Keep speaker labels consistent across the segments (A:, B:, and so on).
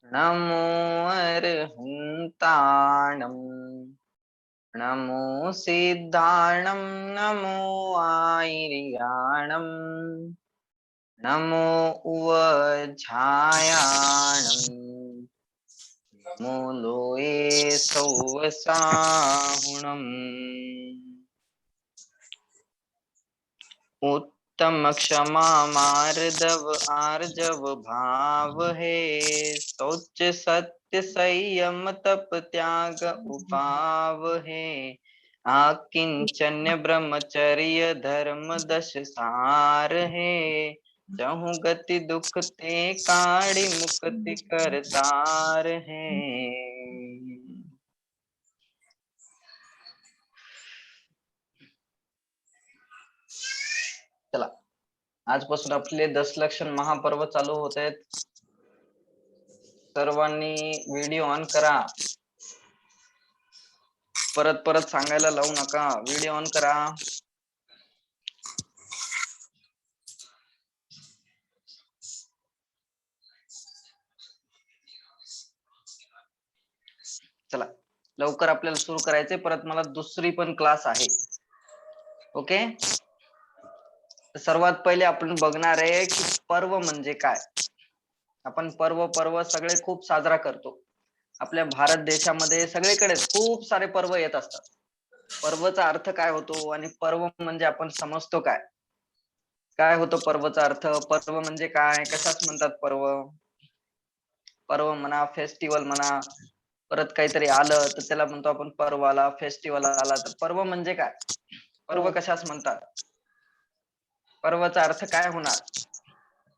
A: नमो अर्हन्ताणं नमो सिद्धाणं नमो आयर्याणं नमो उवझायाणं नमो लोये सौवसाहुणम् उत्तम क्षमा मार्दव आर्जव भाव है शौच सत्य संयम तप त्याग उपाव है आकिंचन्य ब्रह्मचर्य धर्म दश सार है चहु गति दुख ते काढ़ी मुक्ति करतार है। चला, आजपासून आपले दशलक्षण महापर्व चालू होत आहेत. सर्वांनी व्हिडिओ ऑन करा. परत परत सांगायला लावू नका. व्हिडिओ ऑन करा. चला, लवकर आपल्याला सुरू करायचे. परत मला दुसरी पण क्लास आहे. ओके, सर्वात पहिले आपण बघणार आहे की पर्व म्हणजे काय. आपण पर्व सगळे खूप साजरा करतो. आपल्या भारत देशामध्ये सगळीकडेच खूप सारे पर्व येत असतात. पर्वचा अर्थ काय होतो आणि पर्व म्हणजे आपण समजतो काय. काय होतो पर्वचा अर्थ. पर्व म्हणजे काय, कशाच म्हणतात पर्व. पर्व म्हणा, फेस्टिवल म्हणा, परत काहीतरी आलं तर त्याला म्हणतो आपण पर्व आला, फेस्टिवल आला. तर पर्व म्हणजे काय, पर्व कशास म्हणतात, पर्वचा अर्थ काय होणार.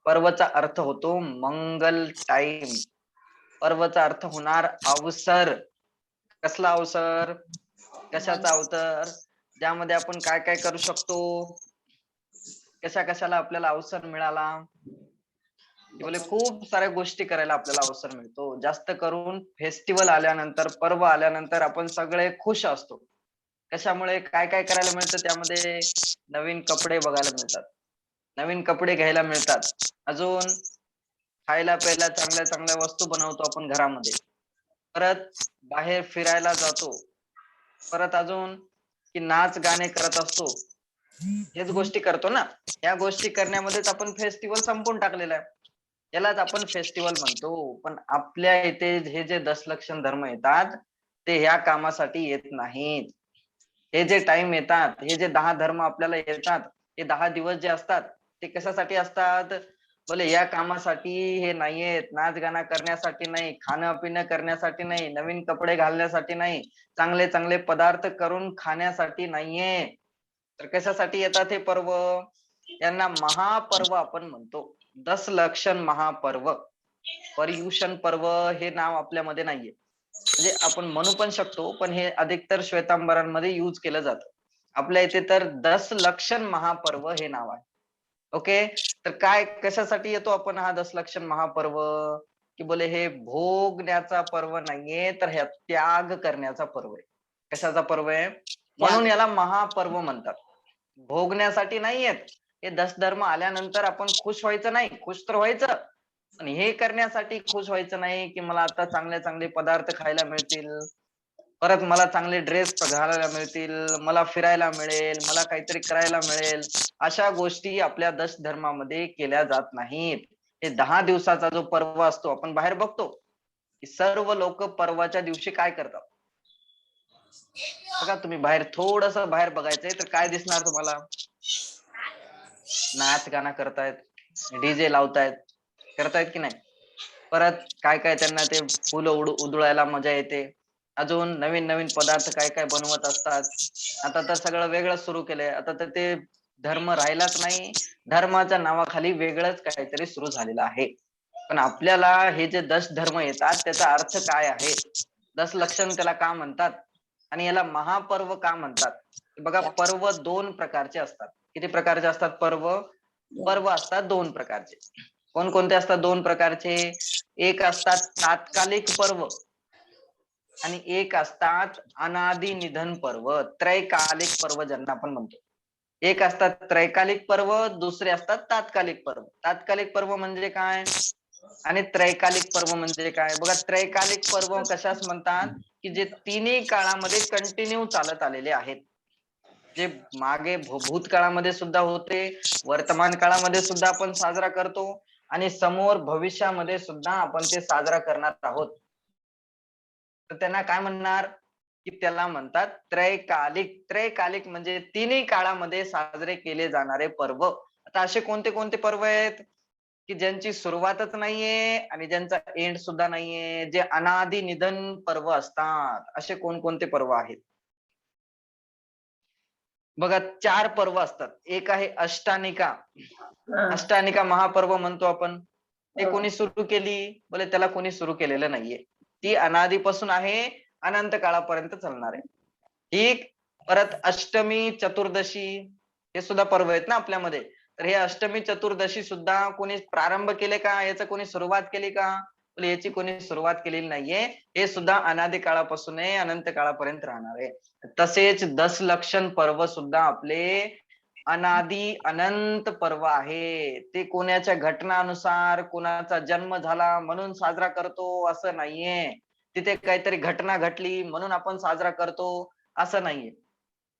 A: पर्वचा अर्थ होतो मंगल टाइम. पर्वचा अर्थ होणार अवसर. कसला अवसर, कशाचा अवसर, ज्यामध्ये आपण काय काय करू शकतो, कशा कशाला आपल्याला अवसर मिळाला. बोले खूप साऱ्या गोष्टी करायला आपल्याला अवसर मिळतो. जास्त करून फेस्टिवल आल्यानंतर, पर्व आल्यानंतर आपण सगळे खुश असतो. कशामुळे, काय काय करायला मिळतं त्यामध्ये. नवीन कपडे बघायला मिळतात, नवीन कपडे घ्यायला मिळतात. अजून खायला प्यायला चांगल्या चांगल्या वस्तू बनवतो आपण घरामध्ये. परत बाहेर फिरायला जातो. परत अजून की नाच गाणे करत असतो. हेच गोष्टी करतो ना. या गोष्टी करण्यामध्येच आपण फेस्टिवल संपून टाकलेला आहे. यालाच आपण फेस्टिवल म्हणतो. पण आपल्या इथे हे जे दशलक्षण धर्म येतात ते ह्या कामासाठी येत नाहीत. हे जे टाइम येतात, हे जे 10 धर्म आपल्याला येतात, हे 10 दिवस जे असतात ते कशासाठी असतात. बोले या कामासाठी हे नाहीयेत. नाच गाणं करण्यासाठी नाही, खाणं पिणं करण्यासाठी नाही, नवीन कपडे घालण्यासाठी नाही, चांगले चांगले पदार्थ करून खाण्यासाठी नाहीये. तर कशासाठी येतात हे पर्व. यांना महापर्व आपण म्हणतो. दशलक्षण महापर्व. पर्युषण पर्व हे नाव आपल्यामध्ये नाहीये. म्हणजे आपण म्हणू पण शकतो, पण हे अधिकतर श्वेतांबरांमध्ये यूज केलं जातं. आपल्या इथे तर दशलक्षण महापर्व हे नाव आहे. ओके, तर काय कशासाठी येतो आपण हा दशलक्षण महापर्व. की बोले हे भोगण्याचा पर्व नाहीये, तर हे त्याग करण्याचा पर्व आहे. कशाचा पर्व आहे, म्हणून याला महापर्व म्हणतात. भोगण्यासाठी नाहीयेत. हे दशधर्म आल्यानंतर आपण खुश व्हायचं नाही, खुश तर व्हायचं, पण हे करण्यासाठी खुश व्हायचं नाही की मला आता चांगले चांगले पदार्थ खायला मिळतील, परत मला चांगले ड्रेस घालायला मिळतील, मला फिरायला मिळेल, मला काहीतरी करायला मिळेल. अशा गोष्टी आपल्या दश धर्मामध्ये केल्या जात नाहीत. हे 10 दिवसाचा जो पर्व असतो, आपण बाहेर बघतो की सर्व लोक पर्वाच्या दिवशी काय करतात. बघा, तुम्ही बाहेर थोडस बाहेर बघायचंय तर काय दिसणार तुम्हाला. नाच गाणं करतायत, डीजे लावतायत, करतायत की नाही. परत काय काय त्यांना ते फुलं उधळायला मजा येते. अजून नवीन नवीन पदार्थ काय काय बनवत असतात. आता तर सगळं वेगळं सुरू केलंय. आता तर ते धर्म राहिलाच नाही. धर्माच्या नावाखाली वेगळंच काहीतरी सुरू झालेलं आहे. पण आपल्याला हे जे दश धर्म येतात त्याचा अर्थ काय आहे, दशलक्षण त्याला का म्हणतात आणि याला महापर्व का म्हणतात. बघा, पर्व 2 प्रकारचे असतात. किती प्रकारचे असतात पर्व. पर्व असतात 2 प्रकारचे. कोणकोणते असतात 2 प्रकारचे. एक असतात तात्कालिक पर्व आणि एक असतात अनादि निधन पर्व, त्रैकालिक पर्व ज्यांना आपण म्हणतो. एक असतात त्रैकालिक पर्व, दुसरे असतात तात्कालिक पर्व. तात्कालिक पर्व म्हणजे काय. आणि त्रैकालिक पर्व म्हणजे काय बघा, त्रैकालिक पर्व कशास म्हणतात की जे तिन्ही काळामध्ये कंटिन्यू चालत आलेले आहेत. जे मागे भूतकाळामध्ये सुद्धा होते, वर्तमान काळामध्ये सुद्धा आपण साजरा करतो आणि समोर भविष्यामध्ये सुद्धा आपण ते साजरा करणार आहोत. तर त्यांना काय म्हणणार की त्याला म्हणतात त्रैकालिक. त्रैकालिक म्हणजे तिन्ही काळामध्ये साजरे केले जाणारे पर्व. आता असे कोणते कोणते पर्व आहेत की ज्यांची सुरुवातच नाहीये आणि ज्यांचा एंड सुद्धा नाहीये, जे अनादि निधन पर्व असतात, असे कोणकोणते पर्व आहेत? बघा 4 पर्व असतात. एक आहे अष्टानिका.
B: हा.
A: अष्टानिका महापर्व म्हणतो आपण. ते
B: हो.
A: कोणी सुरू केली? बोले त्याला कोणी सुरू केलेलं नाहीये. ती अनादीपासून आहे, अनंत काळापर्यंत चालणार आहे. ठीक. परत अष्टमी, चतुर्दशी हे सुद्धा पर्व आहेत ना आपल्यामध्ये. तर हे अष्टमी, चतुर्दशी सुद्धा कोणी प्रारंभ केले का? याचं कोणी सुरुवात केली का? बोले याची कोणी सुरुवात केलेली नाहीये. हे सुद्धा अनादी काळापासून आहे, अनंत काळापर्यंत राहणार आहे. तसेच दशलक्षण पर्व सुद्धा आपले अनादी अनंत पर्व आहे. ते कोणाच्या घटनानुसार कोणाचा जन्म झाला म्हणून साजरा करतो असं नाहीये. तिथे काहीतरी घटना घडली म्हणून आपण साजरा करतो असं नाहीये.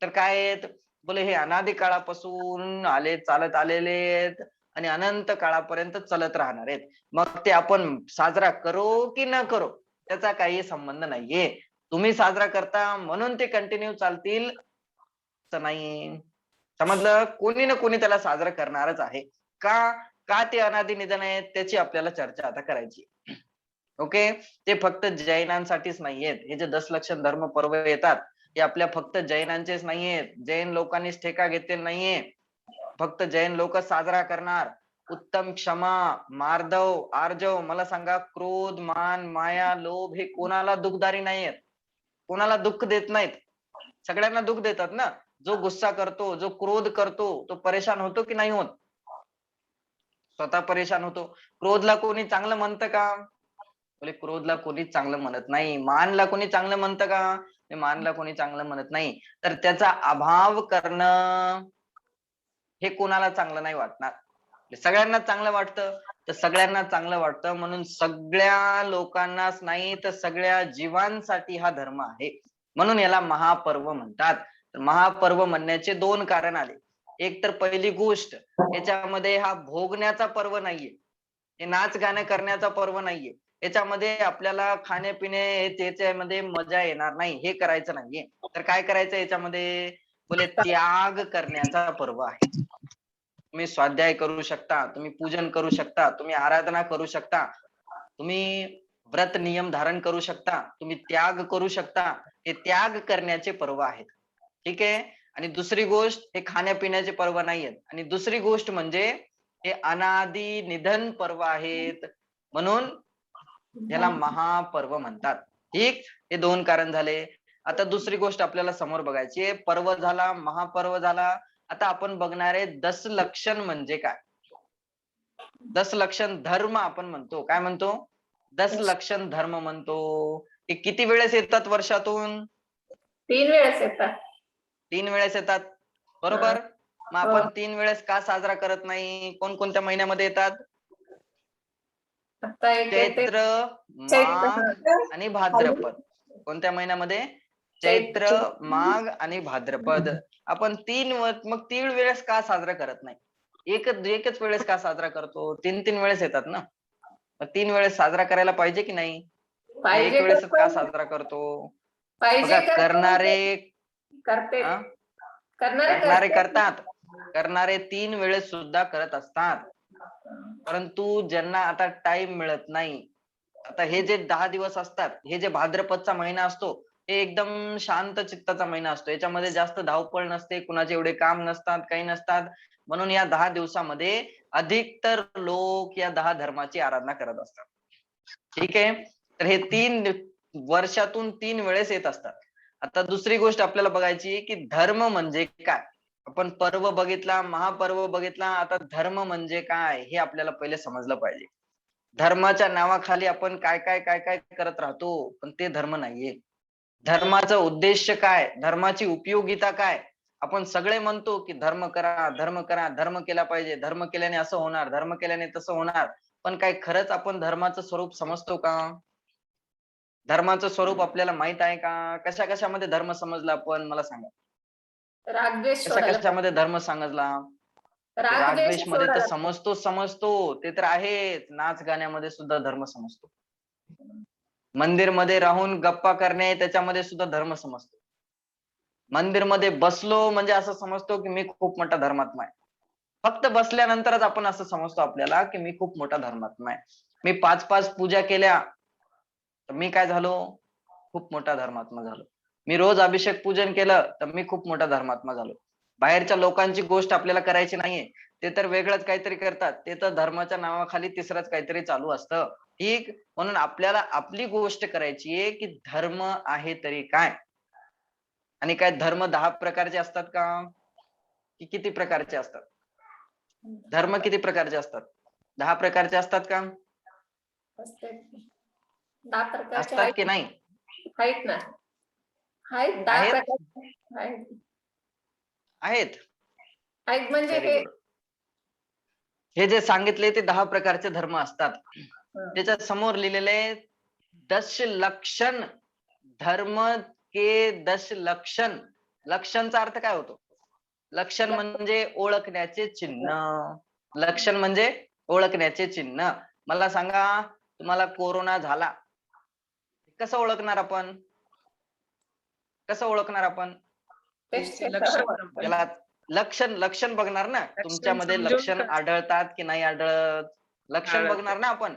A: तर काय आहेत? बोले हे अनादी काळापासून चालत आलेले आहेत आणि अनंत काळापर्यंत चालत राहणार आहेत. मग ते आपण साजरा करो की न करो त्याचा काही संबंध नाहीये. तुम्ही साजरा करता म्हणून ते कंटिन्यू चालतील असं नाही. समजलं? कोणी ना कोणी त्याला साजरं करणारच आहे. का? का ते अनादि निधन आहे त्याची आपल्याला चर्चा आता करायची. ओके. ते फक्त जैनांसाठीच नाहीयेत. हे जे दशलक्षण धर्म पर्व येतात, हे आपल्या फक्त जैनांचेच नाहीयेत. जैन लोकांनीच ठेका घेतलेला नाहीये. फक्त जैन लोक साजरा करणार. उत्तम, क्षमा, मार्दव, आर्जव, मला सांगा क्रोध, मान, माया, लोभ हे कोणाला दुःखदारी नाहीयेत. कोणाला दुःख देत नाहीत. सगळ्यांना दुःख देतात ना. जो गुस्सा करतो, जो क्रोध करतो, तो परेशान होतो की नाही होत? स्वतः परेशान होतो. क्रोधला कोणी चांगलं म्हणतं का? बोले क्रोधला कोणी चांगलं म्हणत नाही. मानला कोणी चांगलं म्हणतं का? मानला कोणी चांगलं म्हणत नाही. तर त्याचा अभाव करणं हे कोणाला चांगलं नाही वाटणार. सगळ्यांना चांगलं वाटतं, तर सगळ्यांना चांगलं वाटतं म्हणून सगळ्या लोकांनाच नाही तर सगळ्या जीवांसाठी हा धर्म आहे. म्हणून याला महापर्व म्हणतात. तर महापर्व म्हणण्याचे 2 कारण आले. एक तर पहिली गोष्ट याच्यामध्ये हा भोगण्याचा पर्व नाहीये. हे नाच गाणं करण्याचा पर्व नाहीये. याच्यामध्ये आपल्याला खाणे-पिणे त्याच्यामध्ये मजा येणार नाही. हे करायचं नाहीये. तर काय करायचं याच्यामध्ये? बोले त्याग करण्याचा पर्व आहे. तुम्ही स्वाध्याय करू शकता, तुम्ही पूजन करू शकता, तुम्ही आराधना करू शकता, तुम्ही व्रत नियम धारण करू शकता, तुम्ही त्याग करू शकता. हे त्याग करण्याचे पर्व आहेत. ठीक आहे. आणि दुसरी गोष्ट हे खाण्यापिण्याचे पर्व नाहीयेत. आणि दुसरी गोष्ट म्हणजे हे अनादि निधन पर्व आहेत. म्हणून याला महापर्व म्हणतात. ठीक. हे 2 कारण झाले. आता दुसरी गोष्ट आपल्याला समोर बघायची आहे. पर्व झाला, महापर्व झाला. आता आपण बघणार आहे दशलक्षण म्हणजे काय? दशलक्षण धर्म आपण म्हणतो. काय म्हणतो? दशलक्षण धर्म म्हणतो. हे किती वेळेस येतात वर्षातून?
B: 3 वेळेस येतात.
A: 3 वेळेस येतात. बरोबर? मग
B: हो.
A: आपण 3 वेळेस का साजरा करत नाही? कोणकोणत्या महिन्यामध्ये येतात?
B: आता एक येते
A: चैत्र, माघ
B: चैत्र
A: आणि भाद्रपद. कोणत्या महिन्यामध्ये? चैत्र, माघ आणि भाद्रपद. आपण मग 3 वेळेस का साजरा करत नाही? एकच वेळेस का साजरा करतो? 3 वेळेस येतात ना. मग 3 वेळेस साजरा करायला पाहिजे की नाही? मग एक
B: पाहिजे
A: वेळेसच का साजरा करतो?
B: पाहिजे
A: बघा करणारे
B: करते
A: अ,
B: करणारे
A: करणारे करतात. करणारे 3 वेळेस सुद्धा करत असतात. परंतु ज्यांना आता टाइम मिळत नाही. आता हे जे 10 दिवस असतात, हे जे भाद्रपदचा महिना असतो, हे एकदम शांत चित्ताचा महिना असतो. याच्यामध्ये जास्त धावपळ नसते, कुणाचे एवढे काम नसतात, काही नसतात. म्हणून या 10 दिवसामध्ये अधिकतर लोक या 10 धर्माची आराधना करत असतात. ठीक आहे. तर हे 3 वर्षातून 3 वेळेस येत असतात. आता दुसरी गोष्ट आपल्याला बघायची की धर्म म्हणजे काय? आपण पर्व बघितला, महापर्व बघितला. आता धर्म म्हणजे काय? हे आपल्याला पहिले समजलं पाहिजे. धर्माच्या नावाखाली आपण काय करत राहतो, पण ते धर्म नाहीये. धर्माचा उद्देश काय? धर्माची उपयोगिता काय? आपण सगळे म्हणतो की धर्म करा, धर्म करा, धर्म केला पाहिजे, धर्म केल्याने असं होणार, धर्म केल्याने तसं होणार. पण काय खरंच आपण धर्माचं स्वरूप समजतो का? धर्माचं स्वरूप आपल्याला माहित आहे का? कशा कशामध्ये धर्म समजला आपण मला सांगा.
B: रागद्वेष
A: कशा
B: सोडायला
A: कशामध्ये धर्म समजला?
B: पाहिजे. रागद्वेष
A: रागद्वेष मध्ये तर
B: सोडायला
A: समजतो ते तर आहेच. नाच गाण्यामध्ये सुद्धा धर्म समजतो. मंदिर मध्ये राहून गप्पा करणे त्याच्यामध्ये सुद्धा धर्म समजतो. मंदिर मध्ये बसलो म्हणजे असं समजतो की मी खूप मोठा धर्मात्मा आहे. फक्त बसल्यानंतरच आपण असं समजतो आपल्याला की मी खूप मोठा धर्मात्मा आहे. मी 5-5 पूजा केल्या तर मी काय झालो? खूप मोठा धर्मात्मा झालो. मी रोज अभिषेक पूजन केलं तर मी खूप मोठा धर्मात्मा झालो. बाहेरच्या लोकांची गोष्ट आपल्याला करायची नाहीये. ते तर वेगळंच काहीतरी करतात. ते तर धर्माच्या नावाखाली तिसरंच काहीतरी चालू असतं. ठीक, म्हणून आपल्याला आपली गोष्ट करायची आहे की धर्म आहे तरी काय? आणि काय धर्म 10 प्रकारचे असतात का? की किती प्रकारचे असतात? धर्म किती प्रकारचे असतात? 10 प्रकारचे असतात का?
B: असते. 10 प्रकारचे
A: असतात की नाही?
B: आहेत ना. आहेत 10
A: आहेत?
B: प्रकारचे आहेत.
A: आहेत.
B: आहेत म्हणजे
A: व्हेरी
B: हे
A: गुड. हे जे सांगितले ते 10 प्रकारचे धर्म असतात. त्याच्या समोर लिहिलेले 10 लक्षण धर्म के 10 लक्षण. लक्षणचा अर्थ काय होतो? लक्षण म्हणजे ओळखण्याचे चिन्ह. लक्षण म्हणजे ओळखण्याचे चिन्ह. मला सांगा, तुम्हाला कोरोना झाला. कसं ओळखणार आपण? कसं ओळखणार आपण?
B: टेस्ट
A: त्याला लक्षण बघणार ना. तुमच्यामध्ये लक्षण आढळतात की नाही आढळत? लक्षण बघणार ना आपण.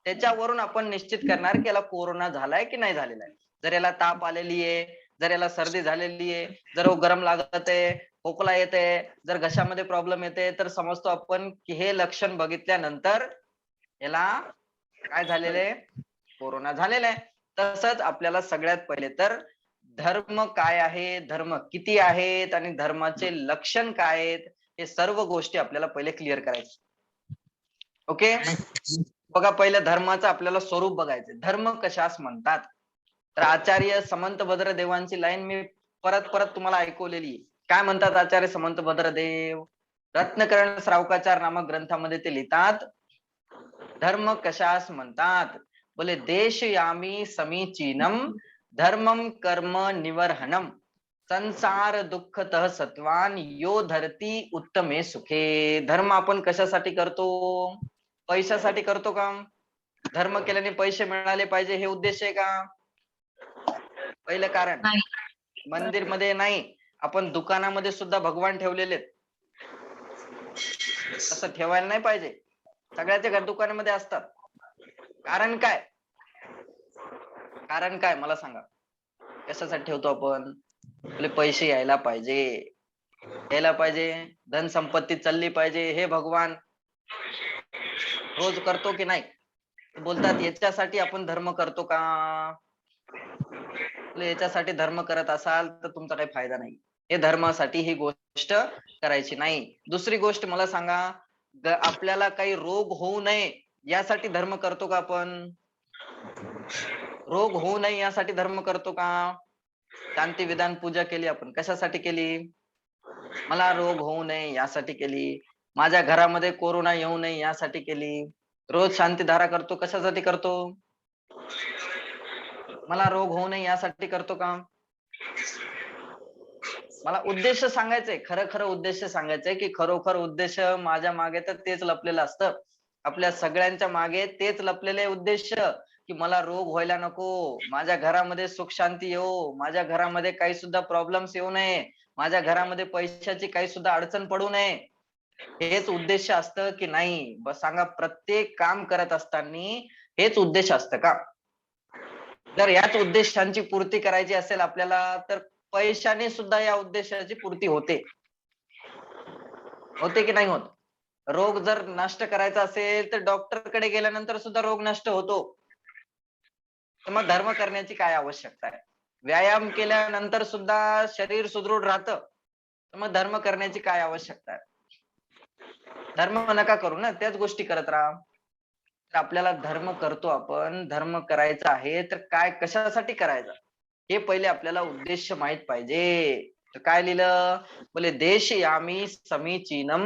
A: त्याच्यावरून आपण निश्चित करणार की याला कोरोना झालाय की नाही झालेला आहे. जर याला ताप आलेली आहे, जर याला सर्दी झालेली आहे, जर गरम लागत आहे, खोकला येते, जर घशामध्ये प्रॉब्लेम येते, तर समजतो आपण की हे लक्षण बघितल्यानंतर याला काय झालेलं आहे? कोरोना झालेला आहे. तसंच आपल्याला सगळ्यात पहिले तर धर्म काय आहे, धर्म किती आहेत आणि धर्माचे लक्षण काय आहेत, हे सर्व गोष्टी आपल्याला पहिले क्लिअर करायचे. ओके, बघा पहिलं धर्माचं आपल्याला स्वरूप बघायचं. धर्म कशास म्हणतात? तर आचार्य समंत भद्रदेवांची लाईन मी परत परत तुम्हाला ऐकवलेली. काय म्हणतात आचार्य समंत भद्रदेव? रत्नकरण श्रावकाचार नामक ग्रंथामध्ये ते लिहितात, धर्म कशास म्हणतात? बोले देश यामी समीचीनम धर्मम कर्म निवर्हनम संसार दुःखतः सत्वान यो धरती उत्तमे सुखे. धर्म आपण कशासाठी करतो? पैशासाठी करतो का? धर्म केल्याने पैसे मिळाले पाहिजे हे उद्देश आहे का? पहिलं कारण मंदिर मध्ये नाही, आपण दुकानामध्ये सुद्धा भगवान ठेवलेले. असं ठेवायला नाही पाहिजे. सगळ्याच्या घर दुकानामध्ये असतात. कारण काय? कारण काय मला सांगा. कशासाठी ठेवतो आपण? आपले पैसे यायला पाहिजे, धन संपत्ती चालली पाहिजे, हे भगवान रोज करतो की नाही? बोलतात याच्यासाठी आपण धर्म करतो का? याच्यासाठी धर्म करत असाल तर तुमचा काही फायदा नाही. हे धर्मासाठी ही गोष्ट करायची नाही. दुसरी गोष्ट मला सांगा, आपल्याला काही रोग होऊ नये यासाठी धर्म करतो का आपण? रोग होऊ नये यासाठी धर्म करतो का? शांती विधान पूजा केली आपण, कशासाठी केली? मला रोग होऊ नये यासाठी केली. माझ्या घरामध्ये कोरोना येऊ नये यासाठी केली. रोज शांतीधारा करतो, कशासाठी करतो? मला रोग होऊ नये यासाठी करतो का? मला उद्देश सांगायचंय, खरं उद्देश सांगायचंय की खरोखर उद्देश माझ्या मागे तर तेच लपलेलं असतं. आपल्या सगळ्यांच्या मागे तेच लपलेले उद्देश की मला रोग व्हायला नको, माझ्या घरामध्ये सुख शांती येऊ, माझ्या घरामध्ये काही सुद्धा प्रॉब्लेम्स येऊ नये, माझ्या घरामध्ये पैशाची काही सुद्धा अडचण पडू नये. हेच उद्देश असतं की नाही? बस सांगा, प्रत्येक काम करत असताना हेच उद्देश असतं का? जर याच उद्देशांची पूर्ती करायची असेल आपल्याला तर पैशाने सुद्धा या उद्देशाची पूर्ती होते. होते की नाही होत? रोग जर नष्ट करायचा असेल तर डॉक्टर कडे गेल्यानंतर सुद्धा रोग नष्ट होतो. तर मग धर्म करण्याची काय आवश्यकता आहे? व्यायाम केल्यानंतर सुद्धा शरीर सुदृढ राहतं. तर मग धर्म करण्याची काय आवश्यकता आहे? धर्म नका करू ना, त्याच गोष्टी करत राहा. तर आपल्याला धर्म करतो आपण, धर्म करायचा आहे तर काय कशासाठी करायचा? हे पहिले आपल्याला उद्देश माहित पाहिजे. तर काय लिहिलं? बोले देश यामी समीचीनम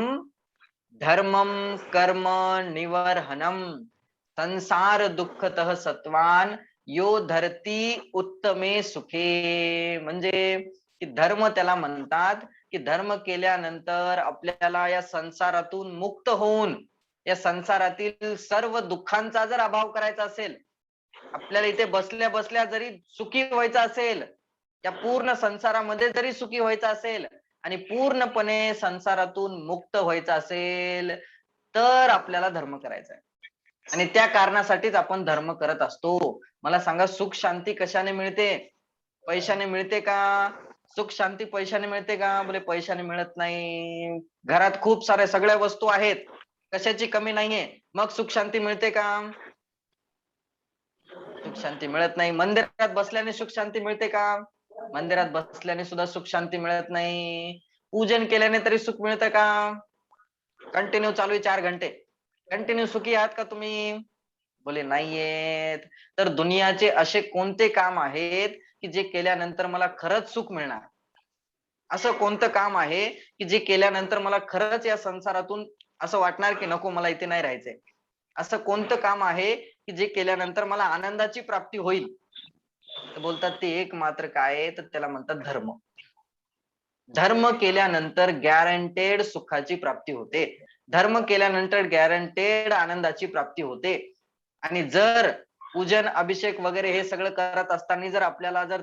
A: धर्मम कर्म निवर्हनम संसार दुःखतः सत्वान यो धरती उत्तमे सुखे. म्हणजे की धर्म त्याला म्हणतात की धर्म केल्यानंतर आपल्याला या संसारातून मुक्त होऊन या संसारातील सर्व दुःखांचा जर अभाव करायचा असेल, आपल्याला इथे बसल्या बसल्या जरी सुखी व्हायचं असेल, या पूर्ण संसारामध्ये जरी सुखी व्हायचं असेल आणि पूर्णपणे संसारातून मुक्त व्हायचं असेल, तर आपल्याला धर्म करायचा आहे. आणि त्या कारणासाठीच आपण धर्म करत असतो. मला सांगा, सुख शांती कशाने मिळते? पैशाने मिळते का? सुख शांती पैशाने मिळते का? बोले पैशाने मिळत नाही. घरात खूप साऱ्या सगळ्या वस्तू आहेत, कशाची कमी नाहीये, मग सुख शांती मिळते का? सुख शांती मिळत नाही. मंदिरात बसल्याने सुख शांती मिळते का? मंदिरात बसल्याने सुद्धा सुख शांती मिळत नाही. पूजन केल्याने तरी सुख मिळतं का? कंटिन्यू चालू आहे 4 घंटे, कंटिन्यू सुखी आहात का तुम्ही? बोले नाहीयेत. तर दुनियाचे असे कोणते काम आहेत की जे केल्यानंतर मला खरंच सुख मिळणार? असं कोणतं काम आहे की जे केल्यानंतर मला खरंच या संसारातून असं वाटणार की नको, मला इथे नाही राहायचंय? असं कोणतं काम आहे की जे केल्यानंतर मला आनंदाची प्राप्ती होईल? तर बोलतात ते एक मात्र काय आहे, तर त्याला म्हणतात धर्म. धर्म केल्यानंतर गॅरंटेड सुखाची प्राप्ती होते. धर्म केल्यानंतर गॅरंटेड आनंदाची प्राप्ती होते. आणि जर पूजन अभिषेक वगैरे हे सगळं करत असताना जर आपल्याला जर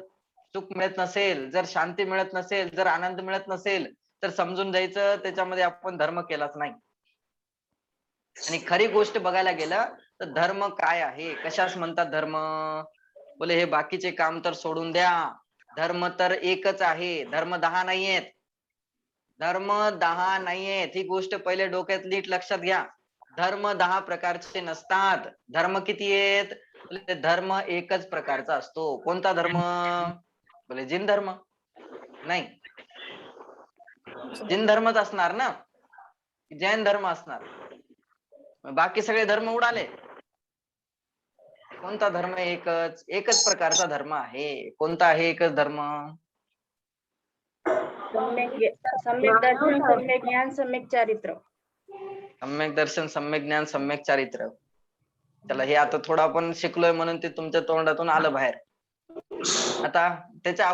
A: सुख मिळत नसेल, जर शांती मिळत नसेल, जर आनंद मिळत नसेल, तर समजून जायचं त्याच्यामध्ये आपण धर्म केलाच नाही. आणि खरी गोष्ट बघायला गेलं तर धर्म काय आहे, कशास म्हणतात धर्म? बोले हे बाकीचे काम तर सोडून द्या, धर्म तर एकच आहे. धर्म 10 नाहीयेत. धर्म 10 नाहीयेत. ही गोष्ट पहिले डोक्यात नीट लक्षात घ्या. धर्म 10 प्रकारचे नसतात. धर्म किती आहेत? बोले धर्म एकच प्रकारचा असतो. कोणता धर्म? बोले जिन धर्म. नाही, जिन धर्मच असणार ना, जैन धर्म असणार. बाकी सगळे धर्म उडाले. कोणता धर्म? एकच, एकच प्रकारचा धर्म आहे. कोणता आहे एकच धर्म?
C: सम्यक दर्शन, सम्यक ज्ञान, सम्यक चारित्र.
A: सम्यक दर्शन, सम्यक ज्ञान, सम्यक चारित्र. त्याला हे आता थोडं आपण शिकलोय म्हणून ते तुमच्या तोंडातून आलं बाहेर. आता त्याच्या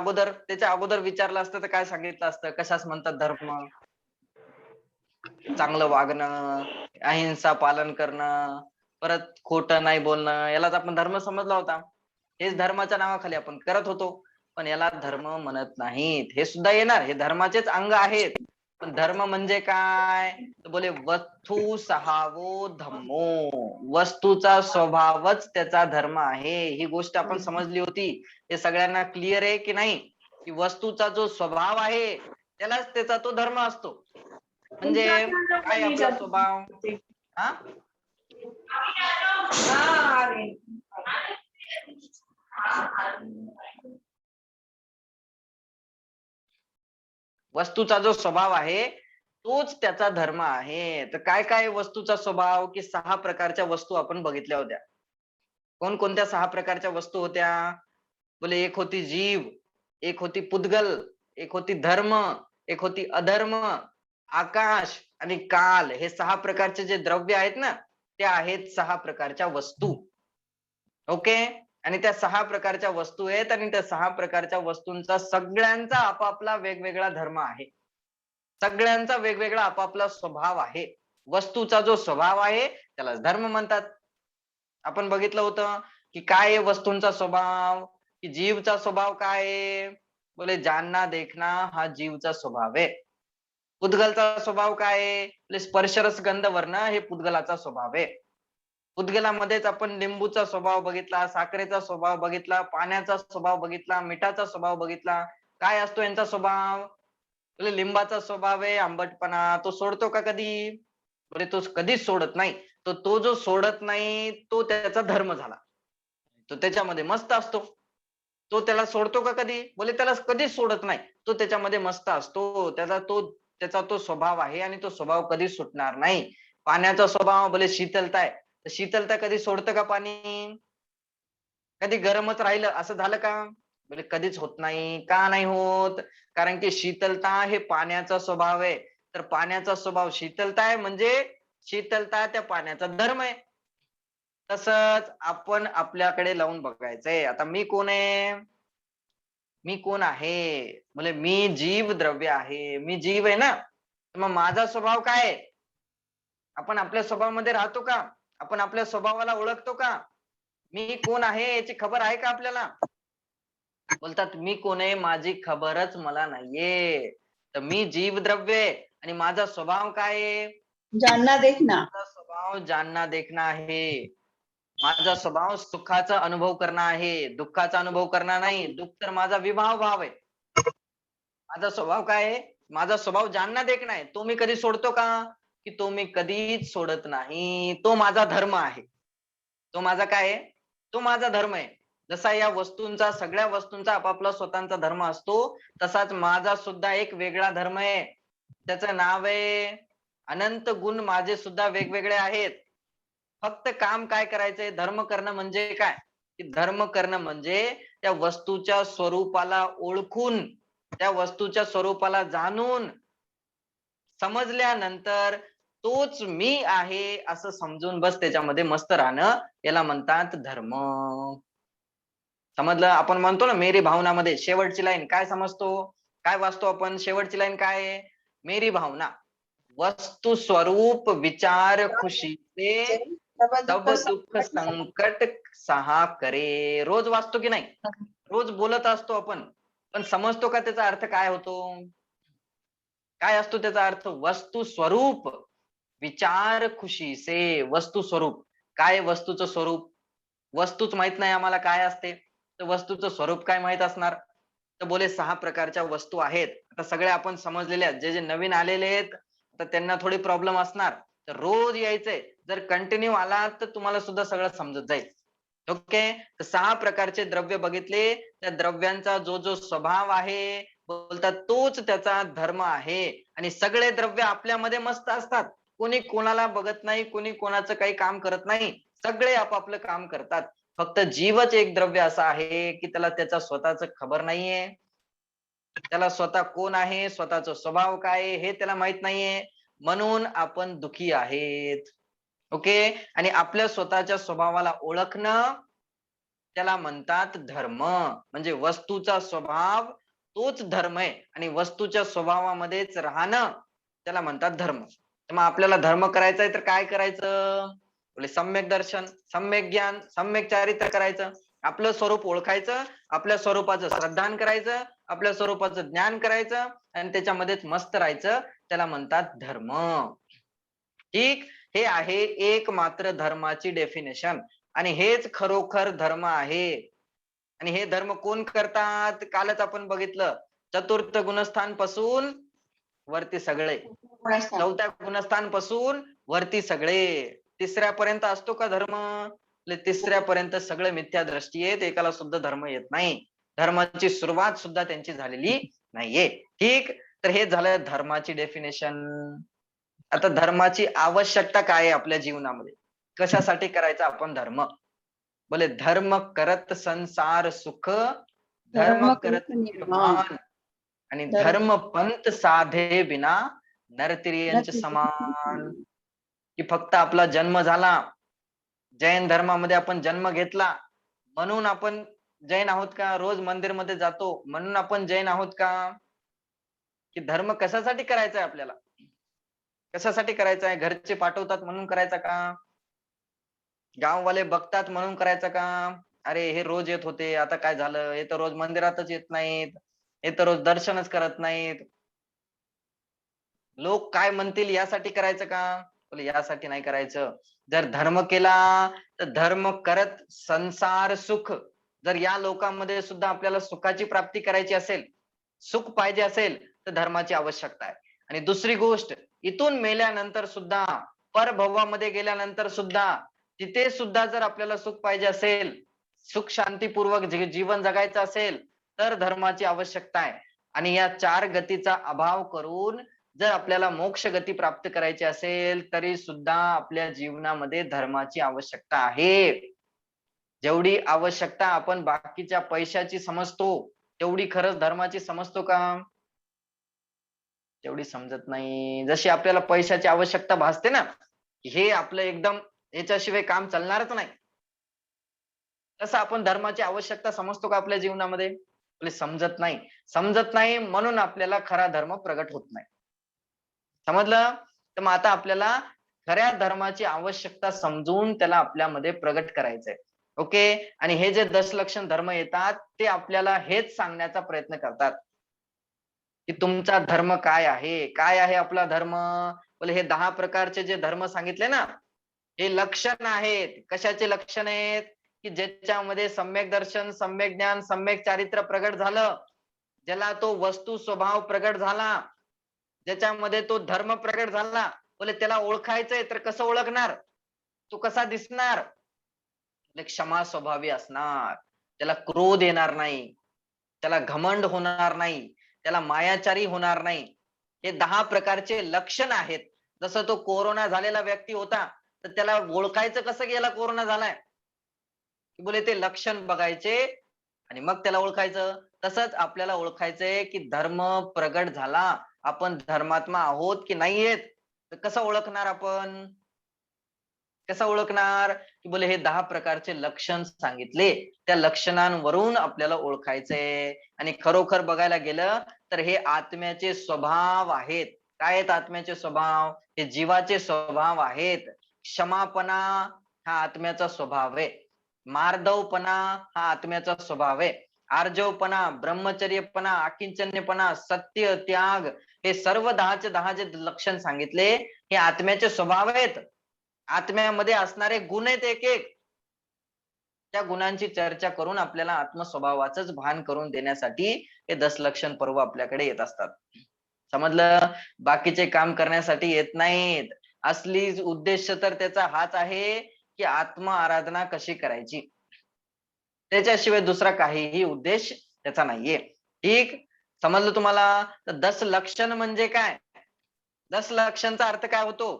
A: अगोदर विचारलं असतं तर काय सांगितलं असतं? कशास म्हणतात धर्म? चांगलं वागणं, अहिंसा पालन करणं, परत खोटं नाही बोलणं, यालाच आपण धर्म समजला होता. हेच धर्माच्या नावाखाली आपण करत होतो, पण याला धर्म म्हणत नाहीत. हे सुद्धा येणार, हे धर्माचेच अंग आहेत. पण धर्म म्हणजे काय? तर बोले वस्तू सहावो धम्मो. वस्तूचा स्वभावच त्याचा धर्म आहे. ही गोष्ट आपण समजली होती. हे सगळ्यांना क्लिअर आहे की नाही? की वस्तूचा जो स्वभाव आहे त्यालाच त्याचा तो धर्म असतो. म्हणजे काय आपला स्वभाव? हा, वस्तूचा जो स्वभाव आहे तोच त्याचा धर्म आहे. तर काय काय वस्तूचा स्वभाव? की 6 प्रकारच्या वस्तू आपण बघितल्या होत्या. कोणकोणत्या 6 प्रकारच्या वस्तू होत्या? बोले एक होती जीव, एक होती पुद्गल, एक होती धर्म, एक होती अधर्म, आकाश आणि काल. हे 6 प्रकारचे जे द्रव्य आहेत ना, ते आहेत 6 प्रकारच्या वस्तू. ओके. आणि त्या 6 प्रकारच्या वस्तू आहेत आणि त्या 6 प्रकारच्या वस्तूंचा सगळ्यांचा आपापला वेगवेगळा धर्म आहे. सगळ्यांचा वेगवेगळा आपापला स्वभाव आहे. वस्तूचा जो स्वभाव आहे त्याला धर्म म्हणतात. आपण बघितलं होतं की काय आहे वस्तूंचा स्वभाव? की जीवचा स्वभाव काय आहे? बोले जानना देखना हा जीवचा स्वभाव आहे. पुद्गलचा स्वभाव काय आहे? बोले स्पर्शरस गंध वर्ण हे पुद्गलाचा स्वभाव आहे. पुद्गलामध्येच आपण लिंबूचा स्वभाव बघितला, साखरेचा स्वभाव बघितला, पाण्याचा स्वभाव बघितला, मिठाचा स्वभाव बघितला. काय असतो यांचा स्वभाव? बोले लिंबाचा स्वभाव आहे आंबटपणा. तो सोडतो का कधी? बोले तो कधीच सोडत नाही. तो जो सोडत नाही तो त्याचा धर्म झाला. तो त्याच्यामध्ये मस्त असतो. तो त्याला सोडतो का कधी? बोले त्याला कधीच सोडत नाही. तो त्याच्यामध्ये मस्त असतो. त्याचा तो स्वभाव आहे आणि तो स्वभाव कधीच सुटणार नाही. पाण्याचा स्वभाव बोले शीतलता आहे. तर शीतलता कधी सोडतं का पाणी? कधी गरमच राहिलं असं झालं का? बोले कधीच होत नाही. का नाही होत? कारण की शीतलता हे पाण्याचा स्वभाव आहे. तर पाण्याचा स्वभाव शीतलता आहे, म्हणजे शीतलता त्या पाण्याचा धर्म आहे. तसंच आपण आपल्याकडे लावून बघायचंय. आता मी कोण आहे? मी कोण आहे? म्हणजे मी जीव द्रव्य आहे. मी जीव आहे ना, तर मग माझा स्वभाव काय आहे? आपण आपल्या स्वभावामध्ये राहतो का? आपण आपल्या स्वभावाला ओळखतो का? मी कोण आहे याची खबर आहे का आपल्याला? बोलतात मी कोण आहे माझी खबरच मला नाहीये. तर मी जीवद्रव्य आहे आणि माझा स्वभाव काय आहे?
D: जानना देखना.
A: माझा स्वभाव जाणना देखना आहे. माझा स्वभाव सुखाचा अनुभव करणं आहे, दुःखाचा अनुभव करणं नाही. दुःख तर माझा विभाव भाव आहे. माझा स्वभाव काय आहे? माझा स्वभाव जाणना देखना आहे. तो मी कधी सोडतो का? की तो मी कधीच सोडत नाही. तो माझा धर्म आहे. तो माझा काय आहे? तो माझा धर्म आहे. जसा या वस्तूंचा सगळ्या वस्तूंचा आपापला स्वतःचा धर्म असतो, तसाच माझा सुद्धा एक वेगळा धर्म आहे. त्याचं नाव आहे अनंत गुण माझे सुद्धा वेगवेगळे आहेत. फक्त काम काय करायचंय? धर्म करणं म्हणजे काय? की धर्म करणं म्हणजे त्या वस्तूच्या स्वरूपाला ओळखून, त्या वस्तूच्या स्वरूपाला जाणून, समजल्यानंतर तोच मी आहे असं समजून बस त्याच्यामध्ये मस्त राहणं, याला म्हणतात धर्म. समजलं? आपण म्हणतो ना मेरी भावनामध्ये शेवटची लाईन काय समजतो? काय वाचतो आपण? शेवटची लाईन काय आहे? मेरी भावना वस्तु स्वरूप विचार खुशीचे सब दुःख संकट सहा करे. रोज वाचतो की नाही? रोज बोलत असतो आपण, पण समजतो का त्याचा अर्थ काय होतो? काय असतो त्याचा अर्थ? वस्तू स्वरूप विचार खुशीसे. वस्तू स्वरूप काय? वस्तूचं स्वरूप वस्तूच माहित नाही आम्हाला काय असते, तर वस्तूचं स्वरूप काय माहित असणार? तर बोले 6 प्रकारच्या वस्तू आहेत. आता सगळे आपण समजलेले आहेत. जे जे नवीन आलेले आहेत तर त्यांना थोडी प्रॉब्लेम असणार, तर रोज यायचंय. जर कंटिन्यू आलात तर तुम्हाला सुद्धा सगळं समजत जाईल. ओके. तर 6 प्रकारचे द्रव्य बघितले. त्या द्रव्यांचा जो जो स्वभाव आहे बोलतात तोच त्याचा धर्म आहे. आणि सगळे द्रव्य आपल्यामध्ये मस्त असतात. कोणी कोणाला बघत नाही, कोणी कोणाचं काही काम करत नाही. सगळे आपापलं काम करतात. फक्त जीवच एक द्रव्य असा आहे की त्याला त्याचा स्वतःच खबर नाहीये. त्याला स्वतः कोण आहे, स्वतःचा स्वभाव काय आहे हे त्याला माहित नाहीये. म्हणून आपण दुःखी आहेत. ओके. आणि आपल्या स्वतःच्या स्वभावाला ओळखणं त्याला म्हणतात धर्म. म्हणजे वस्तूचा स्वभाव तोच धर्म आहे आणि वस्तूच्या स्वभावामध्येच राहणं त्याला म्हणतात धर्म. तर मग आपल्याला धर्म करायचा आहे तर काय करायचं? बोले सम्यक दर्शन, सम्यक ज्ञान, सम्यक चारित्र्य करायचं. आपलं स्वरूप ओळखायचं, आपल्या स्वरूपाचं श्रद्धान करायचं, आपल्या स्वरूपाचं ज्ञान करायचं आणि त्याच्यामध्येच मस्त राहायचं. त्याला म्हणतात धर्म. ठीक. हे आहे एकमात्र धर्माची डेफिनेशन आणि हेच खरोखर धर्म आहे. आणि हे धर्म कोण करतात? कालच आपण बघितलं. चतुर्थ गुणस्थान पासून वरती सगळे, चौथ्या गुणस्थान पासून वरती सगळे, तिसऱ्या पर्यंत असतो का धर्म? तिसऱ्या पर्यंत सगळे मिथ्या दृष्टी आहेत. एकाला सुद्धा धर्म येत नाही. धर्माची सुरुवात सुद्धा त्यांची झालेली नाहीये. ठीक. तर हे झालं धर्माची डेफिनेशन. आता धर्माची आवश्यकता काय आहे आपल्या जीवनामध्ये? कशासाठी करायचा आपण धर्म? बोले धर्म करत संसार सुख, धर्म करत निर्माण आणि धर्म पंथ साधे बिना नरतिर्यंच समान. की फक्त आपला जन्म झाला, जैन धर्मामध्ये आपण जन्म घेतला म्हणून आपण जैन आहोत का? रोज मंदिरमध्ये जातो म्हणून आपण जैन आहोत का? की धर्म कशासाठी करायचा आहे आपल्याला? कशासाठी करायचा आहे? घरचे पाठवतात म्हणून करायचा का? गाववाले बघतात म्हणून करायचा का? अरे हे रोज येत होते, आता काय झालं? हे तर रोज मंदिरातच येत नाहीत, हे तर रोज दर्शनच करत नाहीत. लोक काय म्हणतील यासाठी करायचं का? बोले यासाठी नाही करायचं. जर धर्म केला तर धर्म करत संसार सुख. जर या लोकांमध्ये सुद्धा आपल्याला सुखाची प्राप्ती करायची असेल, सुख पाहिजे असेल तर धर्माची आवश्यकता आहे. आणि दुसरी गोष्ट, इथून मेल्यानंतर सुद्धा, परभवामध्ये गेल्यानंतर सुद्धा, तिथे सुद्धा जर आपल्याला सुख पाहिजे असेल, सुख शांतीपूर्वक जीवन जगायचं असेल तर धर्माची आवश्यकता आहे. आणि या 4 गतीचा अभाव करून जर आपल्याला मोक्ष गती प्राप्त करायची असेल तरी सुद्धा आपल्या जीवनामध्ये धर्माची आवश्यकता आहे. जेवढी आवश्यकता आपण बाकीच्या पैशाची समजतो तेवढी खरंच धर्माची समजतो का? तेवढी समजत नाही. जशी आपल्याला पैशाची आवश्यकता भासते ना, हे आपलं एकदम याच्याशिवाय काम चालणारच नाही. तसं आपण धर्माची आवश्यकता समजतो का आपल्या जीवनामध्ये? बोले समजत नाही. समजत नाही म्हणून आपल्याला खरा धर्म प्रगट होत नाही. समजलं? तर मग आता आपल्याला खऱ्या धर्माची आवश्यकता समजून त्याला आपल्यामध्ये प्रगट करायचंय. ओके. आणि हे जे दशलक्षण धर्म येतात ते आपल्याला हेच सांगण्याचा प्रयत्न करतात की तुमचा धर्म काय आहे? काय आहे आपला धर्म? बोले हे 10 प्रकारचे जे धर्म सांगितले ना, हे लक्षण आहेत. कशाचे लक्षण आहेत? की ज्याच्यामध्ये सम्यक दर्शन, सम्यक ज्ञान, सम्यक चारित्र्य प्रगट झालं, ज्याला तो वस्तू स्वभाव प्रगट झाला, ज्याच्यामध्ये तो धर्म प्रगट झाला, बोले त्याला ओळखायचंय तर कसं ओळखणार? तो कसा दिसणार? क्षमा स्वभावी असणार, त्याला क्रोध येणार नाही, त्याला घमंड होणार नाही, त्याला मायाचारी होणार नाही. हे 10 प्रकारचे लक्षण आहेत. जसं तो कोरोना झालेला व्यक्ती होता तर त्याला ओळखायचं कसं की याला कोरोना झालाय? बोले ते लक्षण बघायचे आणि मग त्याला ओळखायचं. तसंच आपल्याला ओळखायचंय की धर्म प्रगट झाला, आपण धर्मात्मा आहोत की नाहीयेत. तर कसं ओळखणार आपण? कसं ओळखणार? की बोले हे 10 प्रकारचे लक्षण सांगितले. त्या लक्षणांवरून आपल्याला ओळखायचंय आणि खरोखर बघायला गेलं तर हे आत्म्याचे स्वभाव आहेत. काय आहेत आत्म्याचे स्वभाव? हे जीवाचे स्वभाव आहेत. क्षमापणा हा आत्म्याचा स्वभाव आहे. मार्दवपणा हा आत्म्याचा स्वभाव आहे. आर्जवपणा, ब्रह्मचर्यपणा, अकिंचन्यपणा, सत्य, त्याग हे सर्व 10चे 10 जे लक्षण सांगितले हे आत्म्याचे स्वभाव आहेत. आत्म्यामध्ये असणारे गुण आहेत एक एक. त्या गुणांची चर्चा करून आपल्याला आत्मस्वभावाचंच भान करून देण्यासाठी हे 10 लक्षण पर्व आपल्याकडे येत असतात. समजलं? बाकीचे काम करण्यासाठी येत नाहीत. असली उद्देश तर त्याचा हाच आहे की आत्म आराधना कशी करायची. त्याच्याशिवाय दुसरा काहीही उद्देश त्याचा नाहीये. ठीक? समजलं तुम्हाला? तर 10 लक्षण म्हणजे काय? 10 लक्षणचा अर्थ काय होतो?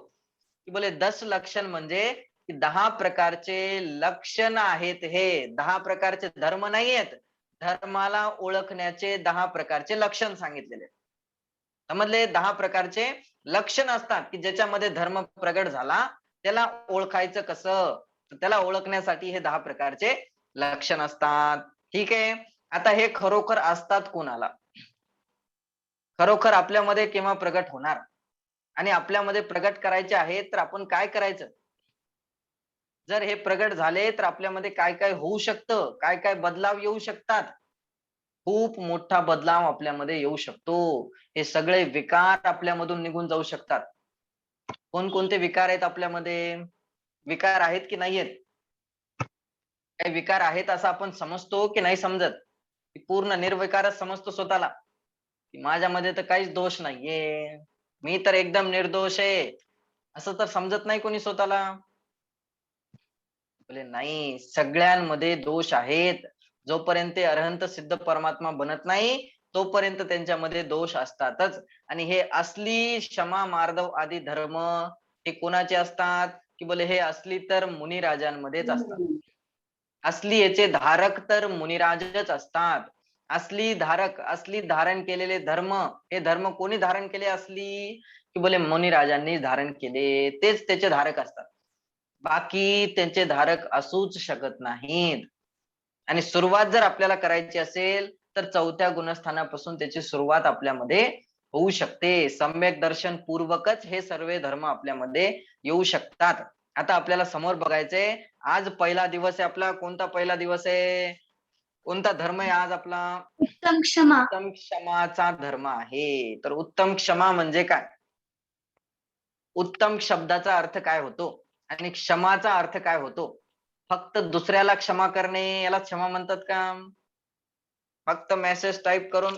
A: की बोले 10 लक्षण म्हणजे 10 प्रकारचे लक्षण आहेत हे. 10 प्रकारचे धर्म नाहीयेत. धर्माला ओळखण्याचे 10 प्रकारचे लक्षण सांगितलेले आहेत. समजले? 10 प्रकारचे लक्षण असतात की ज्याच्यामध्ये धर्म प्रगट झाला त्याला ओळखायचं कसं? त्याला ओळखण्यासाठी हे 10 प्रकारचे लक्षण असतात. ठीक आहे. आता हे खरोखर असतात कोणाला? खरोखर आपल्यामध्ये केव्हा प्रगट होणार? आणि आपल्यामध्ये प्रगट करायचे आहेत तर आपण काय करायचं? जर हे प्रगट झाले तर आपल्यामध्ये काय काय होऊ शकतं? काय काय बदलाव येऊ शकतात? खूप मोठा बदलाव आपल्यामध्ये येऊ शकतो. हे सगळे विकार आपल्यामधून निघून जाऊ शकतात. कोणकोणते विकार आहेत आपल्यामध्ये? विकार आहेत की नाहीयेत? काही विकार आहेत असं आपण समजतो की नाही समजत? की पूर्ण निर्विकारच समजतो स्वतःला? की माझ्यामध्ये तर काहीच दोष नाहीये. मी तर एकदम निर्दोष आहे. असं तर समजत नाही कोणी स्वतःला. बोले नाही, सगळ्यांमध्ये दोष आहेत. जोपर्यंत ते अरहंत सिद्ध परमात्मा बनत नाही तोपर्यंत त्यांच्यामध्ये दोष असतातच. आणि हे असली क्षमा मार्दव आदी धर्म हे कोणाचे असतात? की बोले हे असली तर मुनिराजांमध्येच असतात. असली याचे धारक तर मुनिराजच असतात. असली धारक, असली धारण केलेले धर्म, हे धर्म कोणी धारण केले असली? की बोले मुनिराजांनी धारण केले, तेच त्याचे धारक असतात. बाकी त्यांचे धारक असूच शकत नाहीत. आणि सुरुवात जर आपल्याला करायची असेल तर 4थ्या गुणस्थानापासून त्याची सुरुवात आपल्यामध्ये होऊ शकते. सम्यक दर्शन पूर्वकच हे सर्व धर्म आपल्यामध्ये येऊ शकतात. आता आपल्याला समोर बघायचंय, आज पहिला दिवस आहे आपला. कोणता पहिला दिवस आहे? कोणता धर्म आहे आज आपला?
D: उत्तम क्षमा.
A: उत्तम क्षमाचा धर्म आहे. तर उत्तम क्षमा म्हणजे काय? उत्तम शब्दाचा अर्थ काय होतो आणि क्षमाचा अर्थ काय होतो? फक्त दुसऱ्याला क्षमा करणे याला क्षमा म्हणतात का? फक्त मेसेज टाइप करून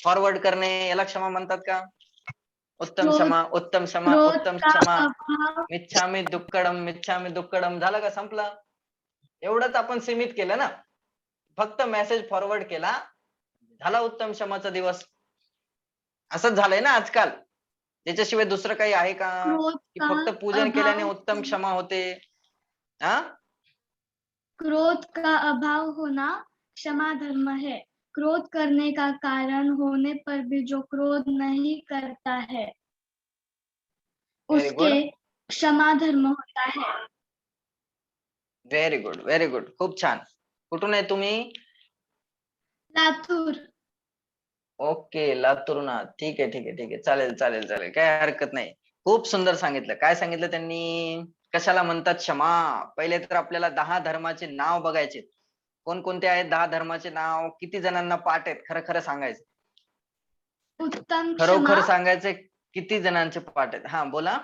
A: फॉरवर्ड करणे याला क्षमा म्हणतात का? उत्तम क्षमा, उत्तम क्षमा, उत्तम क्षमा. मिच्छामी दुक्कडम, मिच्छामी दुक्कडम झालं का? संपलं. एवढंच आपण सीमित केलं ना. फक्त मेसेज फॉरवर्ड केला, झाला उत्तम क्षमाचा दिवस. असंच झालंय ना आजकाल. त्याच्याशिवाय दुसरं काही आहे का? की फक्त पूजन केल्याने उत्तम क्षमा होते? हा?
D: क्रोध का अभाव होना क्षमा धर्म है. क्रोध करने का कारण होने पर भी जो क्रोध नहीं करता है
A: व्हेरी गुड,
D: उसके क्षमा धर्म होता है.
A: Very good, very good. खूप छान. कुठून आहे तुम्ही?
D: लातूर.
A: ओके, लातूरना. ठीक आहे, ठीक आहे, ठीक आहे. चालेल, चालेल, चालेल. काय हरकत नाही. खूप सुंदर सांगितलं. काय सांगितलं त्यांनी? कशाला म्हणतात क्षमा? पहिले तर आपल्याला 10 धर्माचे नाव बघायचे. कोणकोणते आहेत 10 धर्माचे नाव? किती जणांना पाठ आहेत? खरं खरं सांगायचं.
D: उत्तम
A: खरोखर
D: क्षमा,
A: सांगायचे किती जणांचे पाठ आहेत? हा बोला.